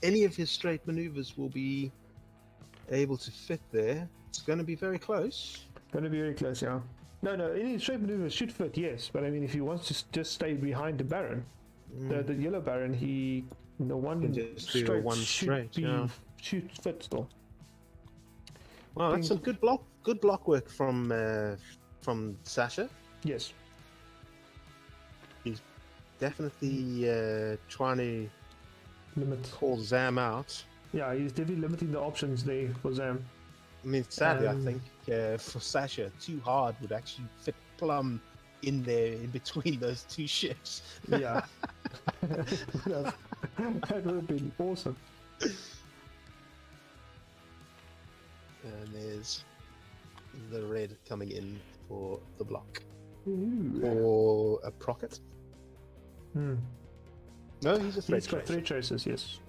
any of his straight maneuvers will be able to fit there. It's going to be very close. Going to be very close, yeah. No, any straight maneuvers should fit, yes. But I mean, if he wants to just stay behind the Baron, the yellow Baron, should fit still. Well, that's some good block work from Sascha. Yes. He's definitely trying to call Zam out. Yeah, he's definitely limiting the options there for Zam. I mean, sadly, I think for Sascha, too hard would actually fit plumb in there in between those two ships. Yeah. That would have been awesome. And there's the red coming in for the block. Ooh. Or a Procket. No, he's a threat tracer. He's got threat tracers, yes.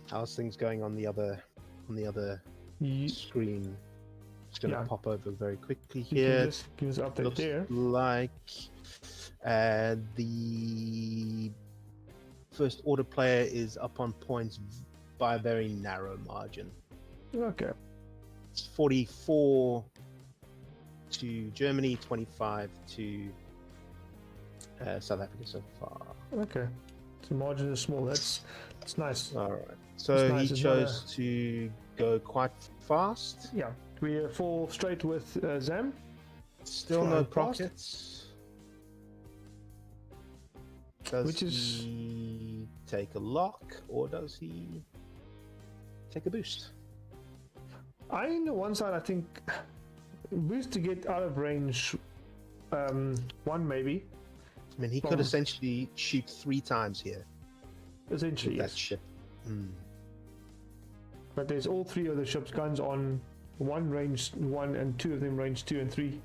How's things going on the other screen? Just going to pop over very quickly here. Give us an update. Looks there. Like the first order player is up on points by a very narrow margin. Okay. It's 44 to Germany, 25 to South Africa so far. Okay. So margin is small. That's nice. All right. So nice. he chose to go quite fast. Yeah, we fall straight with Zam. Still no prockets. Does he take a lock or does he take a boost? On the one side, I think boost to get out of range. One maybe. I mean, he could essentially shoot 3 times here. Essentially, with that ship. But there's all 3 of the ship's guns on one range 1 and 2 of them range 2 and 3.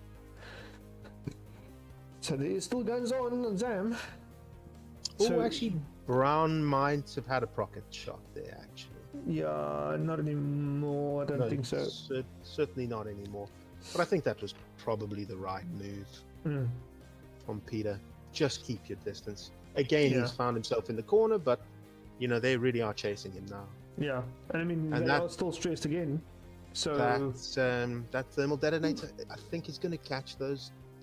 So there is still guns on Zam. So actually, Brown might have had a procket shot there. Actually, yeah, not anymore. I don't think so. Certainly not anymore. But I think that was probably the right move from Peter. Just keep your distance. Again, he's found himself in the corner, but they really are chasing him now. Yeah, and I mean they are still stressed again. So that thermal detonator, I think, is going to catch the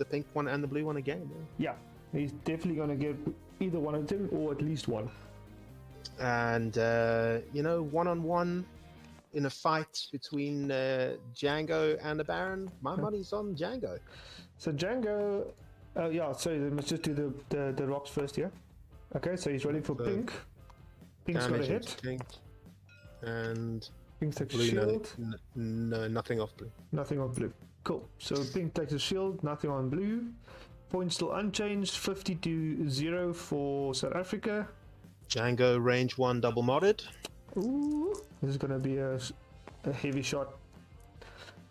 pink one and the blue one again. Yeah, he's definitely going to get either one of them or at least one. And one-on-one in a fight between Django and the Baron, my money's on Django. So Django, so let's just do the rocks first here. Okay, so he's ready for pink. Pink's got a hit. Pink. And Pink takes blue, a shield. No, nothing off blue. Nothing on blue. Cool. So pink takes a shield, nothing on blue. Points still unchanged, 50-0 for South Africa. Django range 1 double modded. Ooh, this is going to be a heavy shot.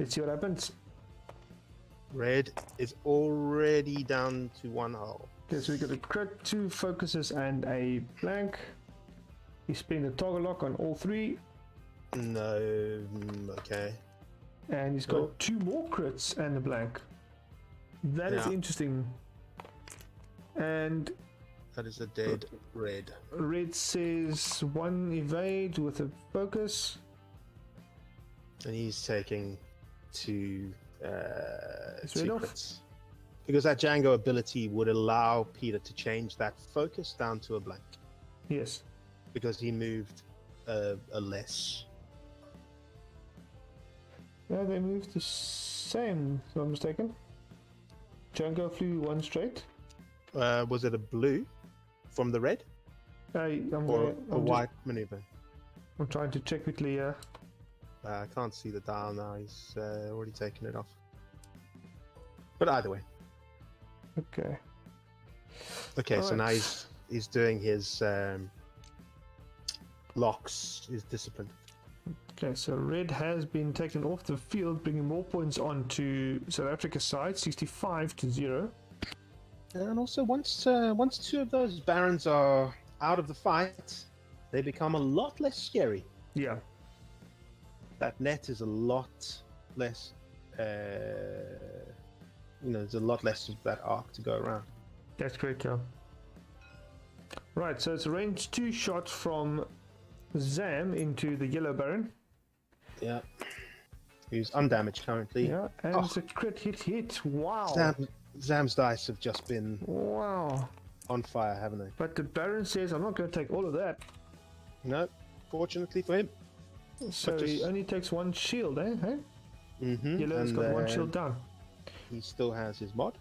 Let's see what happens. Red is already down to 1 hull. Okay, so we got a crit, 2 focuses, and a blank. He's spinning the toggle lock on all 3. No, okay. And he's got 2 more crits and a blank. That is interesting. And that is a dead red. Red says 1 evade with a focus. And he's taking 2 crits. Because that Django ability would allow Peter to change that focus down to a blank. Yes. Because he moved a less. Yeah, they moved the same, if I'm not mistaken. Django flew 1 straight. Was it a blue from the red? Or a white maneuver? I'm trying to check quickly here. I can't see the dial now, he's already taken it off. But either way. Okay. Okay, so now he's doing his locks, his discipline. Okay, so red has been taken off the field, bringing more points on to South Africa's side, 65-0. And also, once 2 of those barons are out of the fight, they become a lot less scary. Yeah. That net is a lot less. There's a lot less of that arc to go around. That's correct, yeah. Right, so it's a range 2 shot from Zam into the yellow baron. Yeah. Who's undamaged currently. Yeah, and it's a crit hit. Wow. Zam's dice have just been on fire, haven't they? But the baron says, I'm not going to take all of that. No, fortunately for him. So he only takes 1 shield, eh? Hey? Mm-hmm. Yellow's got 1 shield down. He still has his mod.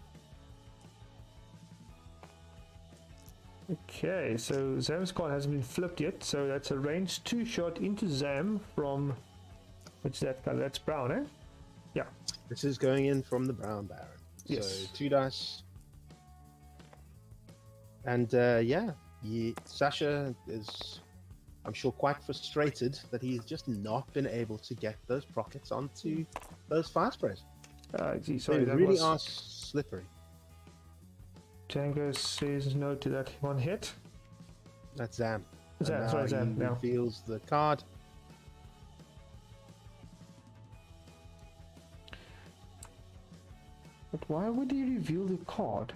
Okay, so Zam's card hasn't been flipped yet, so that's a range 2 shot into Zam from... What's that color? That's brown, eh? Yeah. This is going in from the brown baron. Yes. So 2 dice. And Sascha is, I'm sure, quite frustrated that he's just not been able to get those prockets onto those fire sprays. Sorry, they really are slippery. Django says no to that 1 hit. That's Zam. Zam. Now reveals the card. But why would he reveal the card?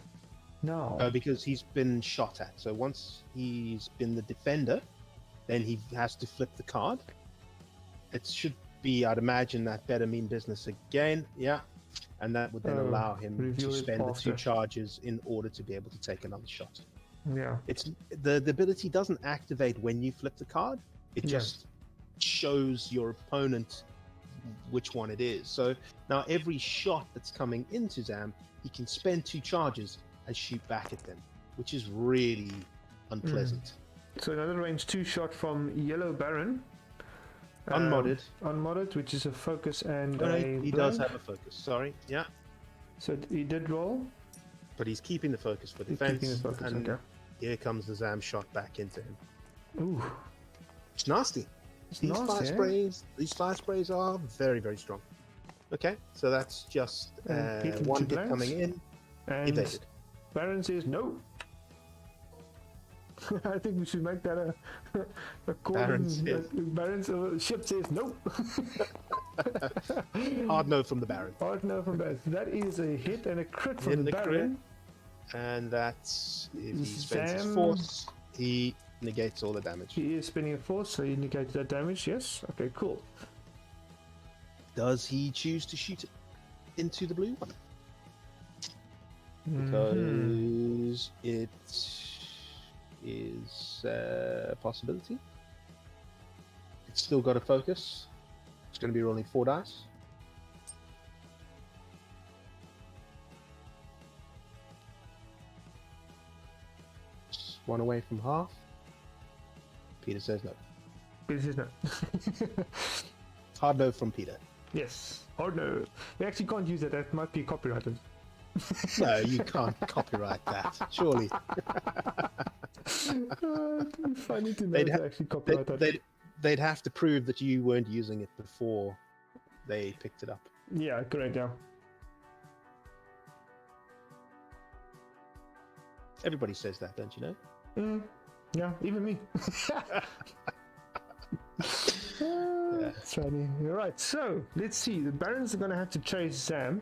No. Because he's been shot at. So once he's been the defender, then he has to flip the card. It should be, I'd imagine, that better mean business again. Yeah. And that would then allow him to spend the 2 charges in order to be able to take another shot. Yeah. It's the ability doesn't activate when you flip the card. It just shows your opponent which one it is. So now every shot that's coming into Zam, he can spend 2 charges and shoot back at them, which is really unpleasant. So another range 2 shot from Yellow Baron. Unmodded. Unmodded, which is a focus and he does have a focus, sorry. Yeah. So he did roll. But he's keeping the focus for defense. And here comes the Zam shot back into him. Ooh. It's nasty. These fire sprays are very, very strong. Okay, so that's just one hit coming in. And evaded. Baron says no. I think we should make that a Baron's ship says no. Hard no from the Baron. Hard no from Baron. That is a hit and a crit from the Baron. And that's, if he spends his force, he negates all the damage. He is spending a force, so he negates that damage, yes. Okay, cool. Does he choose to shoot it into the blue one? Because it is a possibility. It's still got a focus. It's going to be rolling 4 dice. It's 1 away from half. Peter says no. Peter says no. Hard no from Peter. Yes, hard no. We actually can't use it. That might be copyrighted. No, you can't copyright that, surely. It'd be funny to know to actually copyright that. They'd have to prove that you weren't using it before they picked it up. Yeah, correct, yeah. Everybody says that, don't you know? Yeah, even me. It's funny. Alright, so let's see. The Barons are going to have to chase Zam.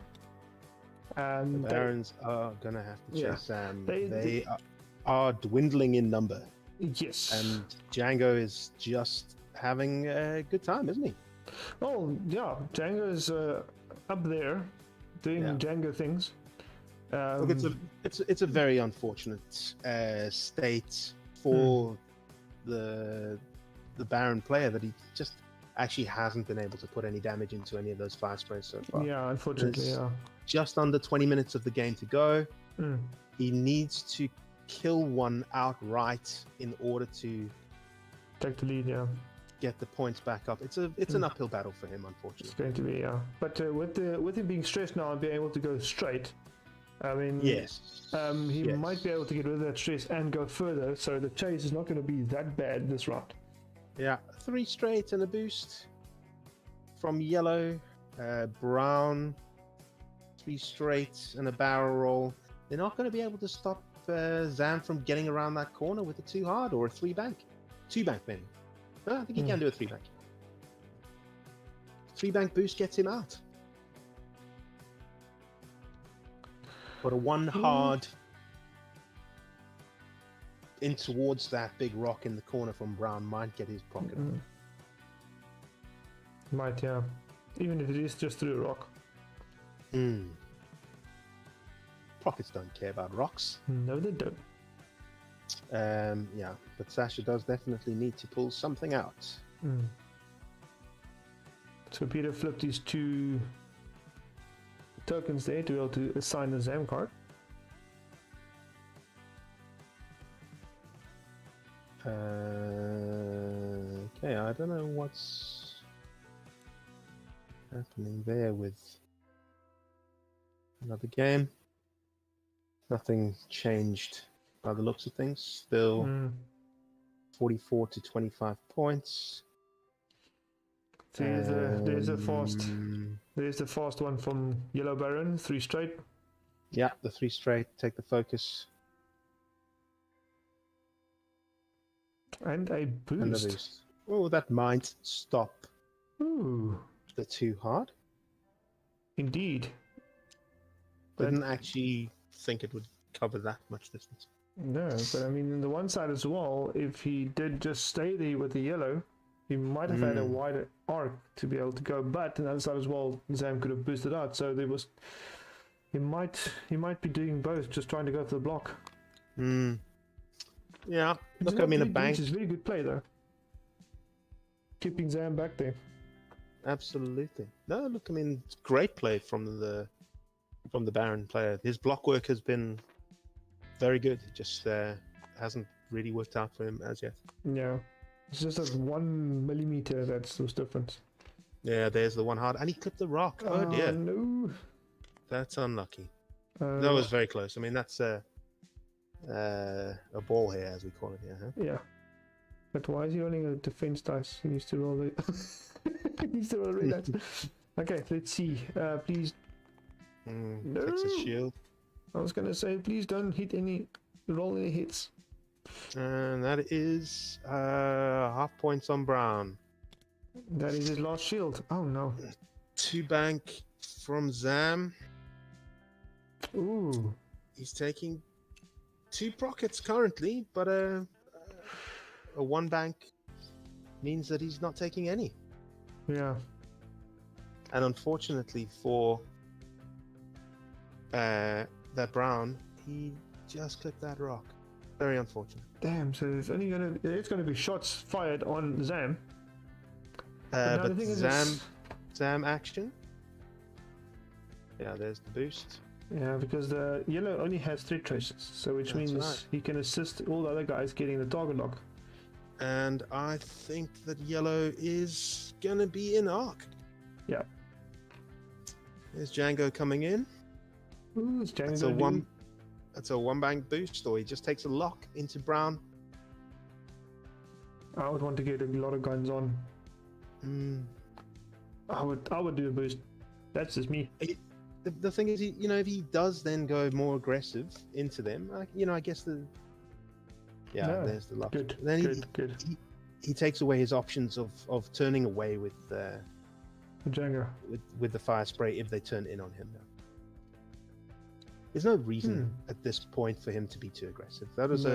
The Barons are going to have to chase Zam. They are dwindling in number. Yes. And Django is just having a good time, isn't he? Oh, yeah. Django's up there doing Django things. Look, it's a very unfortunate state for the Baron player that he just actually hasn't been able to put any damage into any of those fire sprays so far. Yeah, unfortunately, There's just under 20 minutes of the game to go. He needs to kill one outright in order to take the lead, get the points back up. It's an uphill battle for him, unfortunately. It's going to be, but with him being stressed now and being able to go straight, I mean, he might be able to get rid of that stress and go further, so the chase is not going to be that bad this round. Yeah, 3 straight and a boost from Yellow, Brown, 3 straight and a barrel roll. They're not going to be able to stop Zam from getting around that corner with a 2 hard or a 3 bank. 2 bank, maybe. No, I think he can do a 3 bank. 3 bank boost gets him out. But a 1 hard in towards that big rock in the corner from Brown might get his pocket. Might, yeah. Even if it is just through a rock. Pockets don't care about rocks. No, they don't. Yeah, but Sascha does definitely need to pull something out. So Peter flipped his 2 tokens there to be able to assign the Zam card. Okay, I don't know what's happening there with another game. Nothing changed by the looks of things. Still 44 to 25 points. So there's a fast one from Yellow Baron, 3 straight. Yeah, the 3 straight. Take the focus. And a boost. Oh, that might stop Ooh. the 2 hard. Indeed. Didn't actually think it would cover that much distance. No, but I mean, on the one side as well, if he did just stay there with the yellow, he might have had a wider arc to be able to go. But on the other side as well, Zam could have boosted out. So there was, he might be doing both, just trying to go for the block. Yeah, look, I mean, a bank is a very good play though. keeping Zam back there. Absolutely. No, look, I mean, it's great play from the Baron player. His block work has been very good. It just hasn't really worked out for him as yet. Yeah. It's just that 1 millimeter that's the difference. Yeah, there's the one hard. And he clipped the rock. Oh dear. No. That's unlucky. That was very close. I mean, that's a ball here, as we call it here, huh? Yeah. But why is he rolling a defense dice? He needs to roll it. He needs to roll a red dice. Okay, let's see. Please. No. Takes a shield. I was gonna say, please don't roll any hits. And that is half points on Brown. That is his last shield. Oh no. 2 bank from Zam. Ooh. He's taking 2 prockets currently, but a 1 bank means that he's not taking any. Yeah. And unfortunately for that Brown, he just clipped that rock. Very unfortunate. Damn, so it's gonna be shots fired on Zam. But Zam action. Yeah, there's the boost. Yeah, because the yellow only has threat traces, so which means right. He can assist all the other guys getting the target lock. And I think that yellow is gonna be in arc. Yeah. There's Django coming in. Ooh, it's Django. That's a 1 bank boost, or he just takes a lock into Brown. I would want to get a lot of guns on. I would do a boost. That's just me. The thing is, if he does then go more aggressive into them, I guess there's the lock. Good. Then good. He takes away his options of turning away with Django. with the fire spray if they turn in on him. There's no reason at this point for him to be too aggressive. That was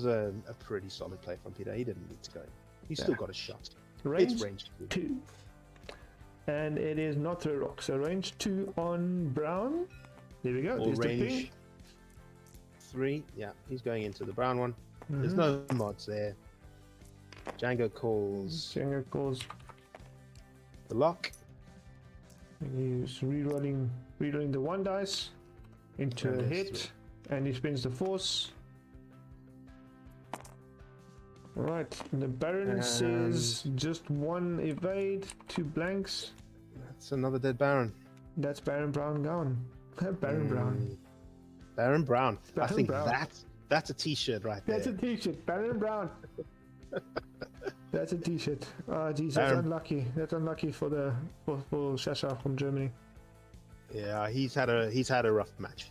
a pretty solid play from Peter. He didn't need to go in. He's still got a shot. It's range 2. And it is not throw rock. So range 2 on Brown. There we go. Or there's range the ping. 3. Yeah, he's going into the Brown one. There's no mods there. Django calls the lock. He's re-rolling the 1 dice into a hit, and he spends the force. Alright, and the Baron says just 1 evade, 2 blanks. That's another dead Baron. That's Baron Brown gone. Baron Brown. Baron Brown. I think Brown. that's a t-shirt right there. That's a t-shirt. Baron Brown. That's a t-shirt. Oh geez, that's unlucky. That's unlucky for Sascha from Germany. Yeah, he's had a rough match.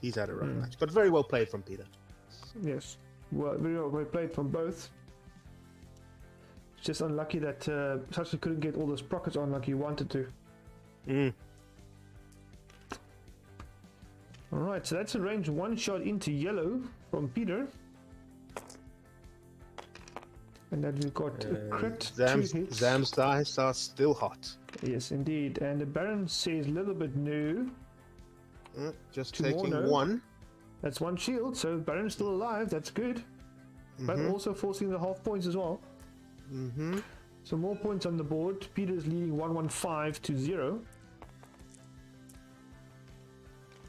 But very well played from Peter. Yes. Well, very well played from both. It's just unlucky that Sascha couldn't get all those prockets on like he wanted to. Alright, so that's a range 1 shot into yellow from Peter. And then we've got a crit. Zam's dice are still hot. Yes, indeed. And the Baron says a little bit new. Just taking 1. That's 1 shield, so Baron's still alive. That's good. But also forcing the half points as well. So more points on the board. Peter's leading 115 to 0.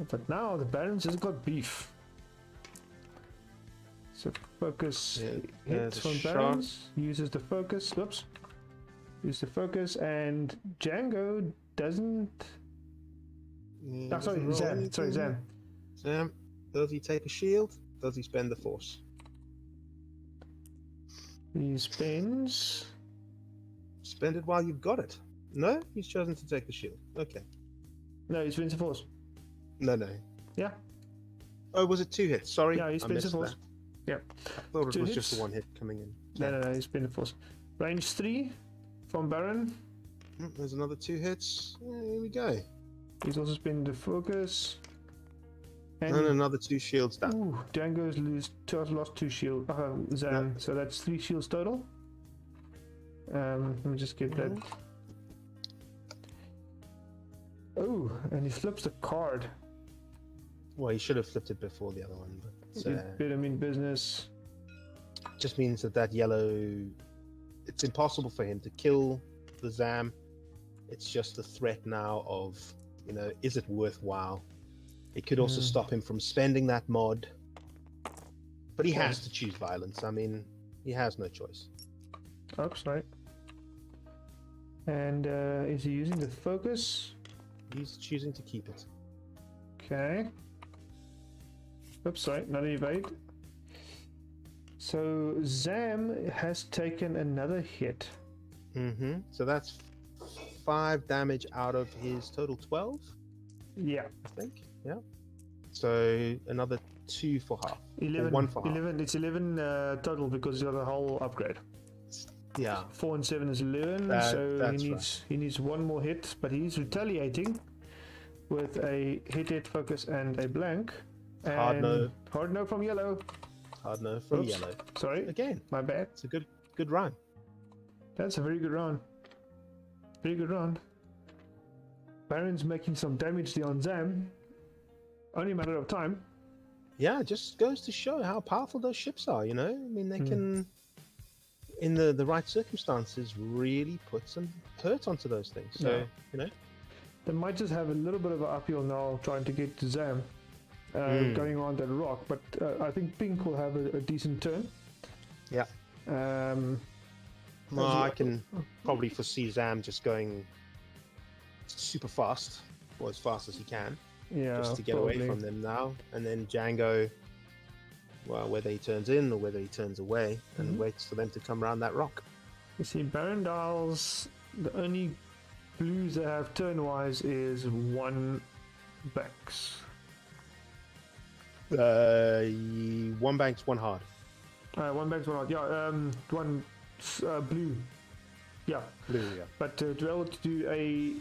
But now the Baron's just got beef. So focus hits from Barons. Uses the focus. Whoops. Use the focus, and Django doesn't. Zam. Sorry, Zam. Zam, does he take a shield? Does he spend the force? He spends. Spend it while you've got it. No, he's chosen to take the shield. Okay. No, he spends the force. No. Yeah. Oh, was it 2 hits? Sorry. Yeah, he spends the force. Yeah. I thought it was just the 1 hit coming in. No, he spends the force. Range 3 from Baron. There's another 2 hits. Here we go. He's also spent the focus. And another 2 shields down. Ooh, Django's lost 2 shields. Zam. So that's 3 shields total. Let me just get that. Oh, and he flips the card. Well, he should have flipped it before the other one. But bit of mean business. Just means that yellow it's impossible for him to kill the Zam. It's just the threat now of, is it worthwhile? It could also stop him from spending that mod. But he has to choose violence. I mean, he has no choice. Oops, right. And is he using the focus? He's choosing to keep it. Okay. Oops, sorry, not evade. So Zam has taken another hit. So that's 5 damage out of his total 12. Yeah, I think. Yeah. So another 2 for half. 11. 1 for half. 11. It's 11 total because you got a whole upgrade. Yeah. 4 and 7 is 11. So he needs one more hit, but he's retaliating with a hit focus and a blank. And hard no. Hard no from yellow. Hard no from yellow. Sorry. Again. My bad. It's a good run. That's a very good round. Very good round. Baron's making some damage there on Zam. Only a matter of time. Yeah, it just goes to show how powerful those ships are, I mean, they can, in the right circumstances, really put some hurt onto those things. So, They might just have a little bit of an uphill now trying to get to Zam. Going around that rock. But I think Pink will have a decent turn. Yeah. Well, I can probably foresee Zam just going super fast, or as fast as he can, just to get away from them now. And then Django, well, whether he turns in or whether he turns away, and waits for them to come around that rock. You see, Baron Dials, the only blues they have turn-wise is 1 banks. 1 banks, 1 hard. 1 banks, 1 hard. Yeah, 1 blue. Yeah. Blue, yeah. But to be able to do a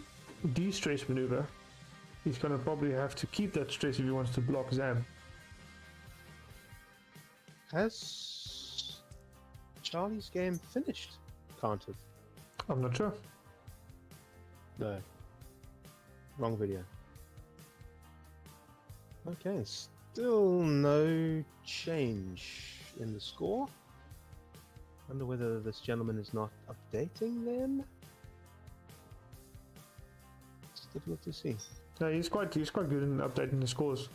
de-stress maneuver, he's going to probably have to keep that stress if he wants to block Zam. Has Charlie's game finished? Can't have. I'm not sure. No. Wrong video. Okay, still no change in the score. Wonder whether this gentleman is not updating them. It's difficult to see. No, he's quite good in updating the scores.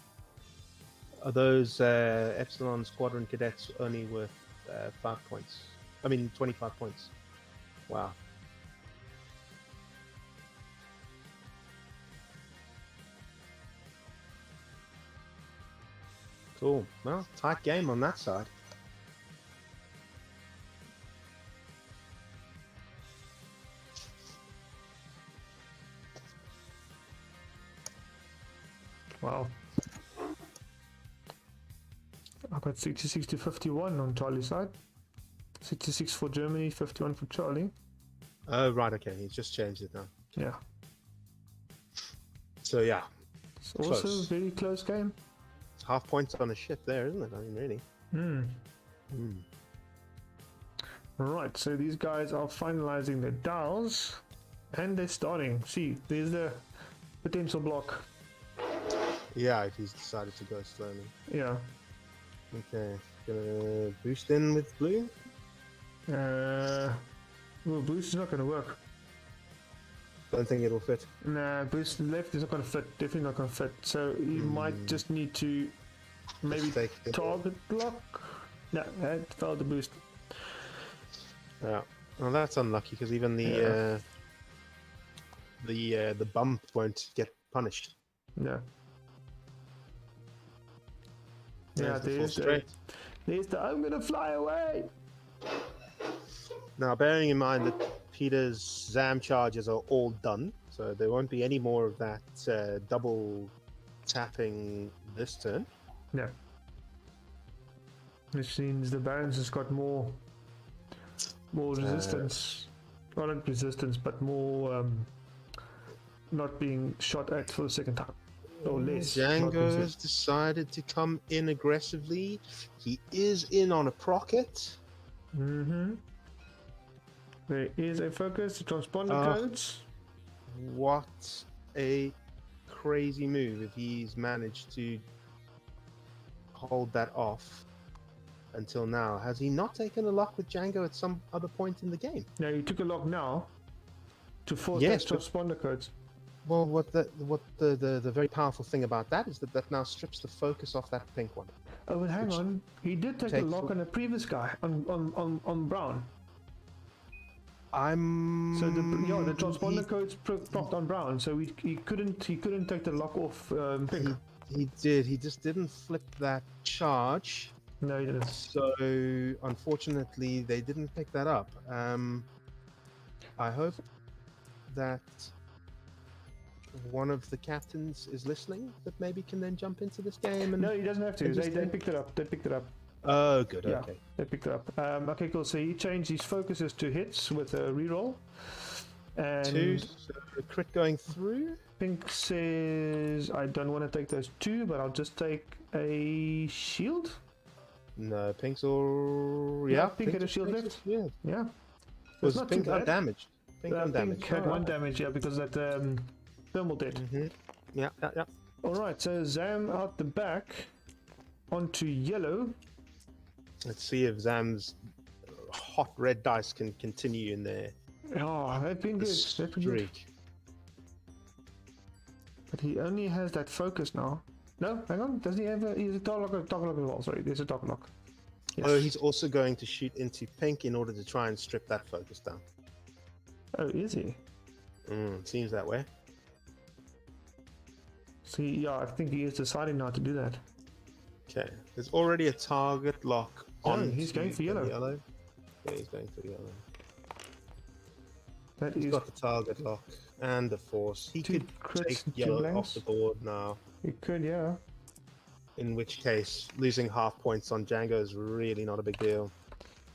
Are those Epsilon Squadron cadets only worth 5 points? I mean, 25 points. Wow. Cool. Well, tight game on that side. Wow. I've got 66 to 51 on Charlie's side. 66 for Germany, 51 for Charlie. Oh, right, okay. He's just changed it now. Yeah. So, yeah. It's also a very close game. It's half points on a ship there, isn't it? I mean, really. Right, so these guys are finalizing their dials. And they're starting. See, there's the potential block. Yeah, if he's decided to go slowly. Yeah. Okay, gonna boost in with blue. Well, boost is not going to work. Don't think it'll fit. Nah, boost to the left is not going to fit. Definitely not going to fit. So you might just need to maybe target block. No, that failed the boost. Yeah. Well, that's unlucky because even the bump won't get punished. Yeah. Yeah, there's the I'm gonna fly away. Now, bearing in mind that Peter's Zam charges are all done, so there won't be any more of that double tapping this turn. Yeah. Which means the Barons has got more resistance. Well, not resistance, but more not being shot at for the second time. Or less. Django has decided to come in aggressively. He is in on a procket. There is a focus to transponder codes. What a crazy move if he's managed to hold that off. until now. Has he not taken a lock with Django at some other point in the game? No, he took a lock now to force Yes, that transponder codes. Well, what the very powerful thing about that is that now strips the focus off that pink one. Oh, but hang on. He did take a lock on a previous guy, on Brown. So the transponder codes propped on Brown, so he couldn't take the lock off Pink. He did. He just didn't flip that charge. No, he didn't. So unfortunately, they didn't pick that up. I hope that one of the captains is listening, that maybe can then jump into this game. And no, he doesn't have to. They picked it up. They picked it up. Oh, good. Yeah, okay. They picked it up. Okay, cool. So he changed his focuses to hits with a reroll. And 2, so crit going through. Pink says, I don't want to take those 2, but I'll just take a shield. No, Pink's all... Yeah, Pink had a shield left. Yeah. Yeah. Was Pink undamaged? Pink had 1 damage, yeah, because that thermal did. Mm-hmm. Yeah. Alright, so Zam out the back onto yellow. Let's see if Zam's hot red dice can continue in there. Oh, they've been good. They've been good. But he only has that focus now. No, hang on. Does he have a... He's a toggle lock as well. Sorry, there's a toggle lock. Yes. Oh, he's also going to shoot into Pink in order to try and strip that focus down. Oh, is he? Seems that way. See, yeah, I think he is deciding now to do that. Okay, there's already a target lock on. He's going for yellow. Yeah, he's going for yellow. He's got the target lock and the force. He could take yellow off the board now. He could, yeah. In which case, losing half points on Django is really not a big deal.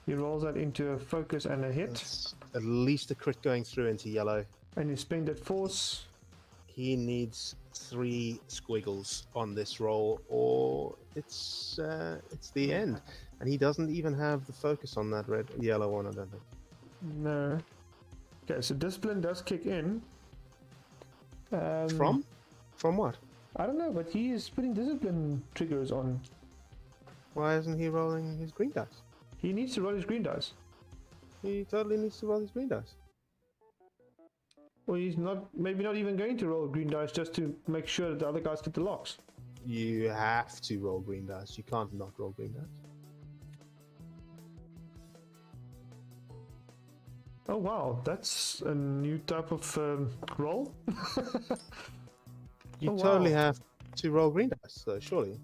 He rolls that into a focus and a hit. That's at least a crit going through into yellow. And he's spent that force. He needs 3 squiggles on this roll, or it's the end. And he doesn't even have the focus on that yellow one, I don't think. No. Okay, so discipline does kick in. From what? I don't know, but he is putting discipline triggers on. Why isn't he rolling his green dice? He needs to roll his green dice. He totally needs to roll his green dice. Or he's maybe not even going to roll green dice just to make sure that the other guys get the locks. You have to roll green dice. You can't not roll green dice. Oh wow, that's a new type of roll. You totally have to roll green dice, though, surely.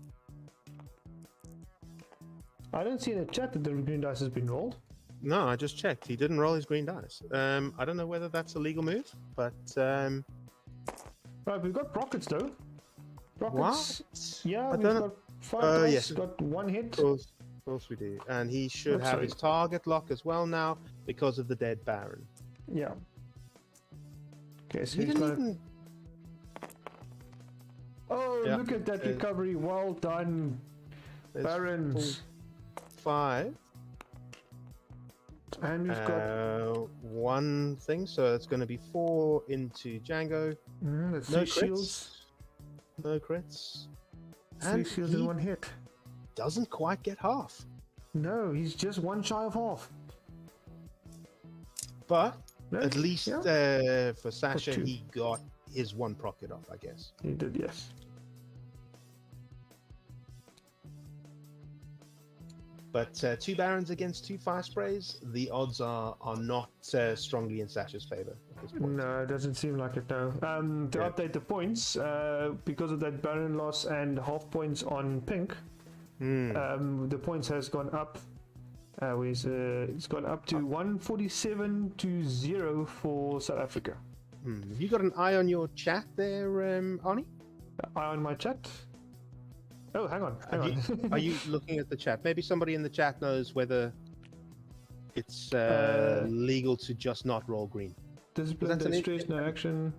I don't see in the chat that the green dice has been rolled. No, I just checked. He didn't roll his green dice. I don't know whether that's a legal move, but... Right, we've got rockets, though. Rockets. What? Yeah, we've got 5 dice, yes. Got 1 hit. Of course we do. And he should have his target lock as well now, because of the dead Baron. Yeah. Okay, so he he's didn't even... Oh, yeah. Look at that recovery. Well done, Barons. 5. And we've got 1 thing, so it's going to be 4 into Django. That's 3 shields. No crits. 3 shields and 1 hit. Doesn't quite get half. No, he's just 1 shy of half. But at least for Sascha, he got his 1 procket off, I guess. He did, yes. But 2 Barons against 2 Fire Sprays, the odds are not strongly in Sasha's favor at this point. No, it doesn't seem like it, no. To update the points, because of that Baron loss and half points on Pink, the points has gone up. It's gone up to 147-0 for South Africa. Have you got an eye on your chat there, Arnie? Eye on my chat? Oh, hang on. Are you looking at the chat? Maybe somebody in the chat knows whether it's legal to just not roll green. Discipline, no stress, no action.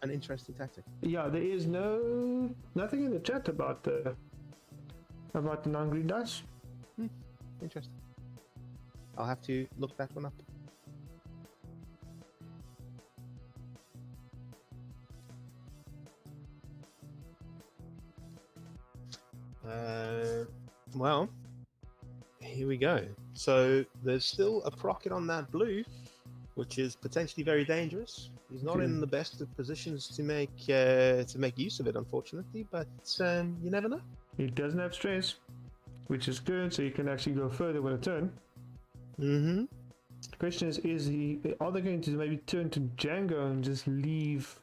An interesting tactic. Yeah, there is nothing in the chat about the non-green dice. Interesting. I'll have to look that one up. Well, here we go. So there's still a procket on that blue, which is potentially very dangerous. He's not in the best of positions to make use of it, unfortunately. But you never know. He doesn't have stress, which is good, so he can actually go further with a turn. Mm-hmm. The question is are they going to maybe turn to Django and just leave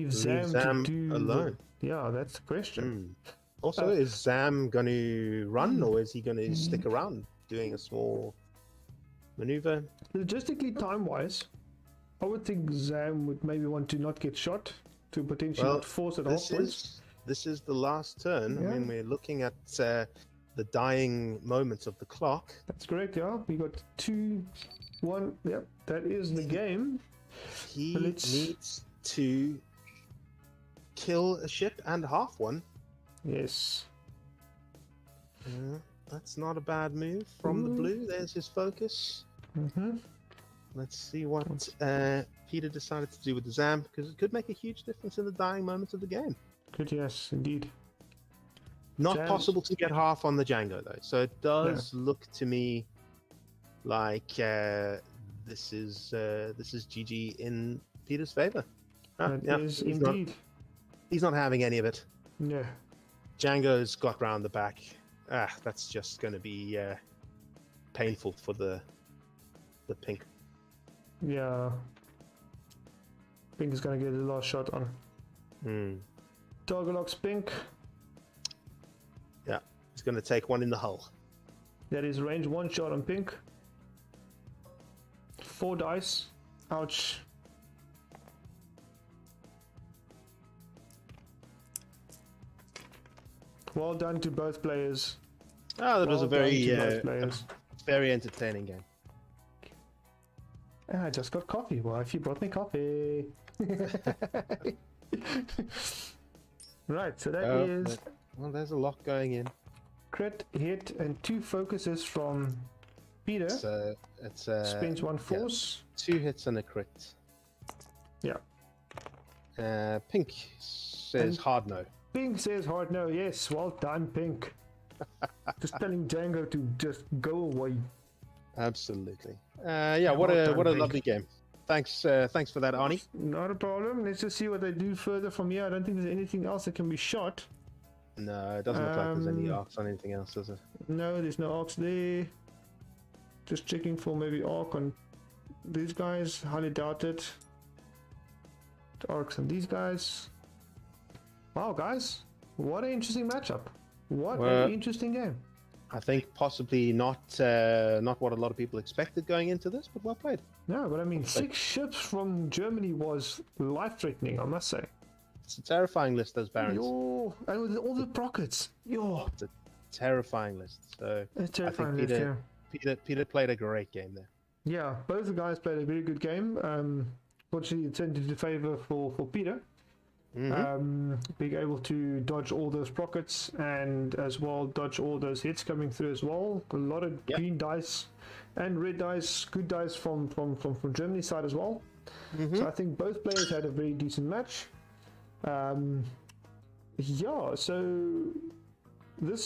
Zam to do alone? Yeah, that's the question. Also, is Zam going to run, or is he going to stick around doing a small maneuver? Logistically, time-wise, I would think Zam would maybe want to not get shot to potentially not force it off. This is the last turn. Yeah. I mean, we're looking at the dying moments of the clock. That's correct, yeah. We got 2, 1. Yep, that is the game. He needs to kill a ship and half one. Yes. That's not a bad move from the blue. There's his focus. Let's see what Peter decided to do with the Zam, because it could make a huge difference in the dying moments of the game. Good, yes, indeed. Not possible to get half on the Django, though. So it does look to me like this is GG in Peter's favor. Is indeed. He's not having any of it. Yeah. Django's got round the back. That's just going to be painful for the pink. Yeah. Pink is going to get the last shot on. Target locks pink. Yeah, he's going to take one in the hull. That is range 1 shot on pink. 4 dice. Ouch. Well done to both players. That was a very entertaining game. I just got coffee. Wife, you brought me coffee. Right, so that is... Well, there's a lot going in. Crit, hit, and 2 focuses from Peter. It's spends 1 force. 2 hits and a crit. Yeah. Pink says hard no. Pink says hard no. Yes, well done, Pink. Just telling Django to just go away. Absolutely. What a lovely game. Thanks for that, Arnie. Not a problem. Let's just see what they do further from here. I don't think there's anything else that can be shot. No, it doesn't look like there's any arcs on anything else, does it? No, there's no arcs there. Just checking for maybe arc on these guys. Highly doubt it. Arcs on these guys. Wow, guys. What an interesting matchup. What an interesting game. I think possibly not what a lot of people expected going into this, but well played. No, but I mean, 6 ships from Germany was life-threatening, I must say. It's a terrifying list, those Barons. And with all the prockets. It's a terrifying list. So a terrifying list, yeah. Peter played a great game there. Yeah, both the guys played a very good game. Fortunately, it turned into favor for Peter. Being able to dodge all those prockets and as well dodge all those hits coming through as well. A lot of green dice and red dice, good dice from Germany's side as well. So I think both players had a very decent match. So this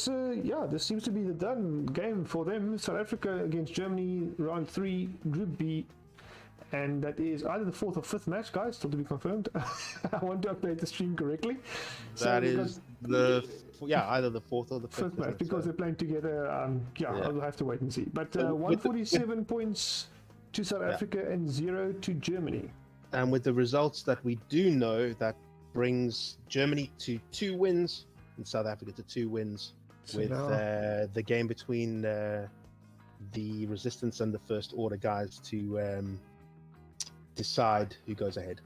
seems to be the done game for them. South Africa against Germany, round 3, Group B. And that is either the 4th or 5th match, guys, still to be confirmed. I want to update the stream correctly. That is either the 4th or the 5th match, because they're playing together. I'll have to wait and see. But 147 points to South Africa and 0 to Germany. And with the results that we do know, that brings Germany to 2 wins and South Africa to 2 wins, with the game between the Resistance and the First Order guys to decide who goes ahead.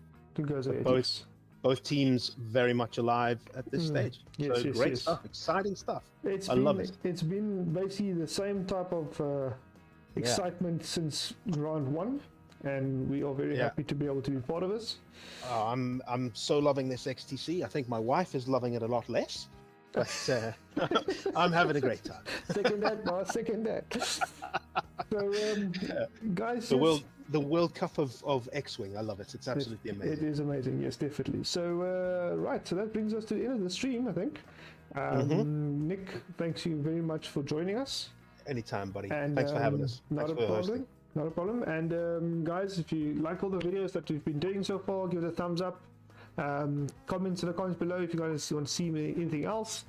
Both teams very much alive at this stage. Great stuff, exciting stuff. I love it. It's been basically the same type of excitement since round 1, and we are very happy to be able to be part of this. I'm so loving this XTC. I think my wife is loving it a lot less, but I'm having a great time. Second that, boss. Second that. So, guys, the World Cup of X-Wing. I love it. It's absolutely amazing. It is amazing. Yes, definitely. So, so that brings us to the end of the stream, I think. Nick, thanks you very much for joining us. Anytime, buddy. And, Thanks for having us. Not Thanks a for problem. hosting. Not a problem. And guys, if you like all the videos that we've been doing so far, give it a thumbs up. Comments in the comments below if you guys want to see anything else.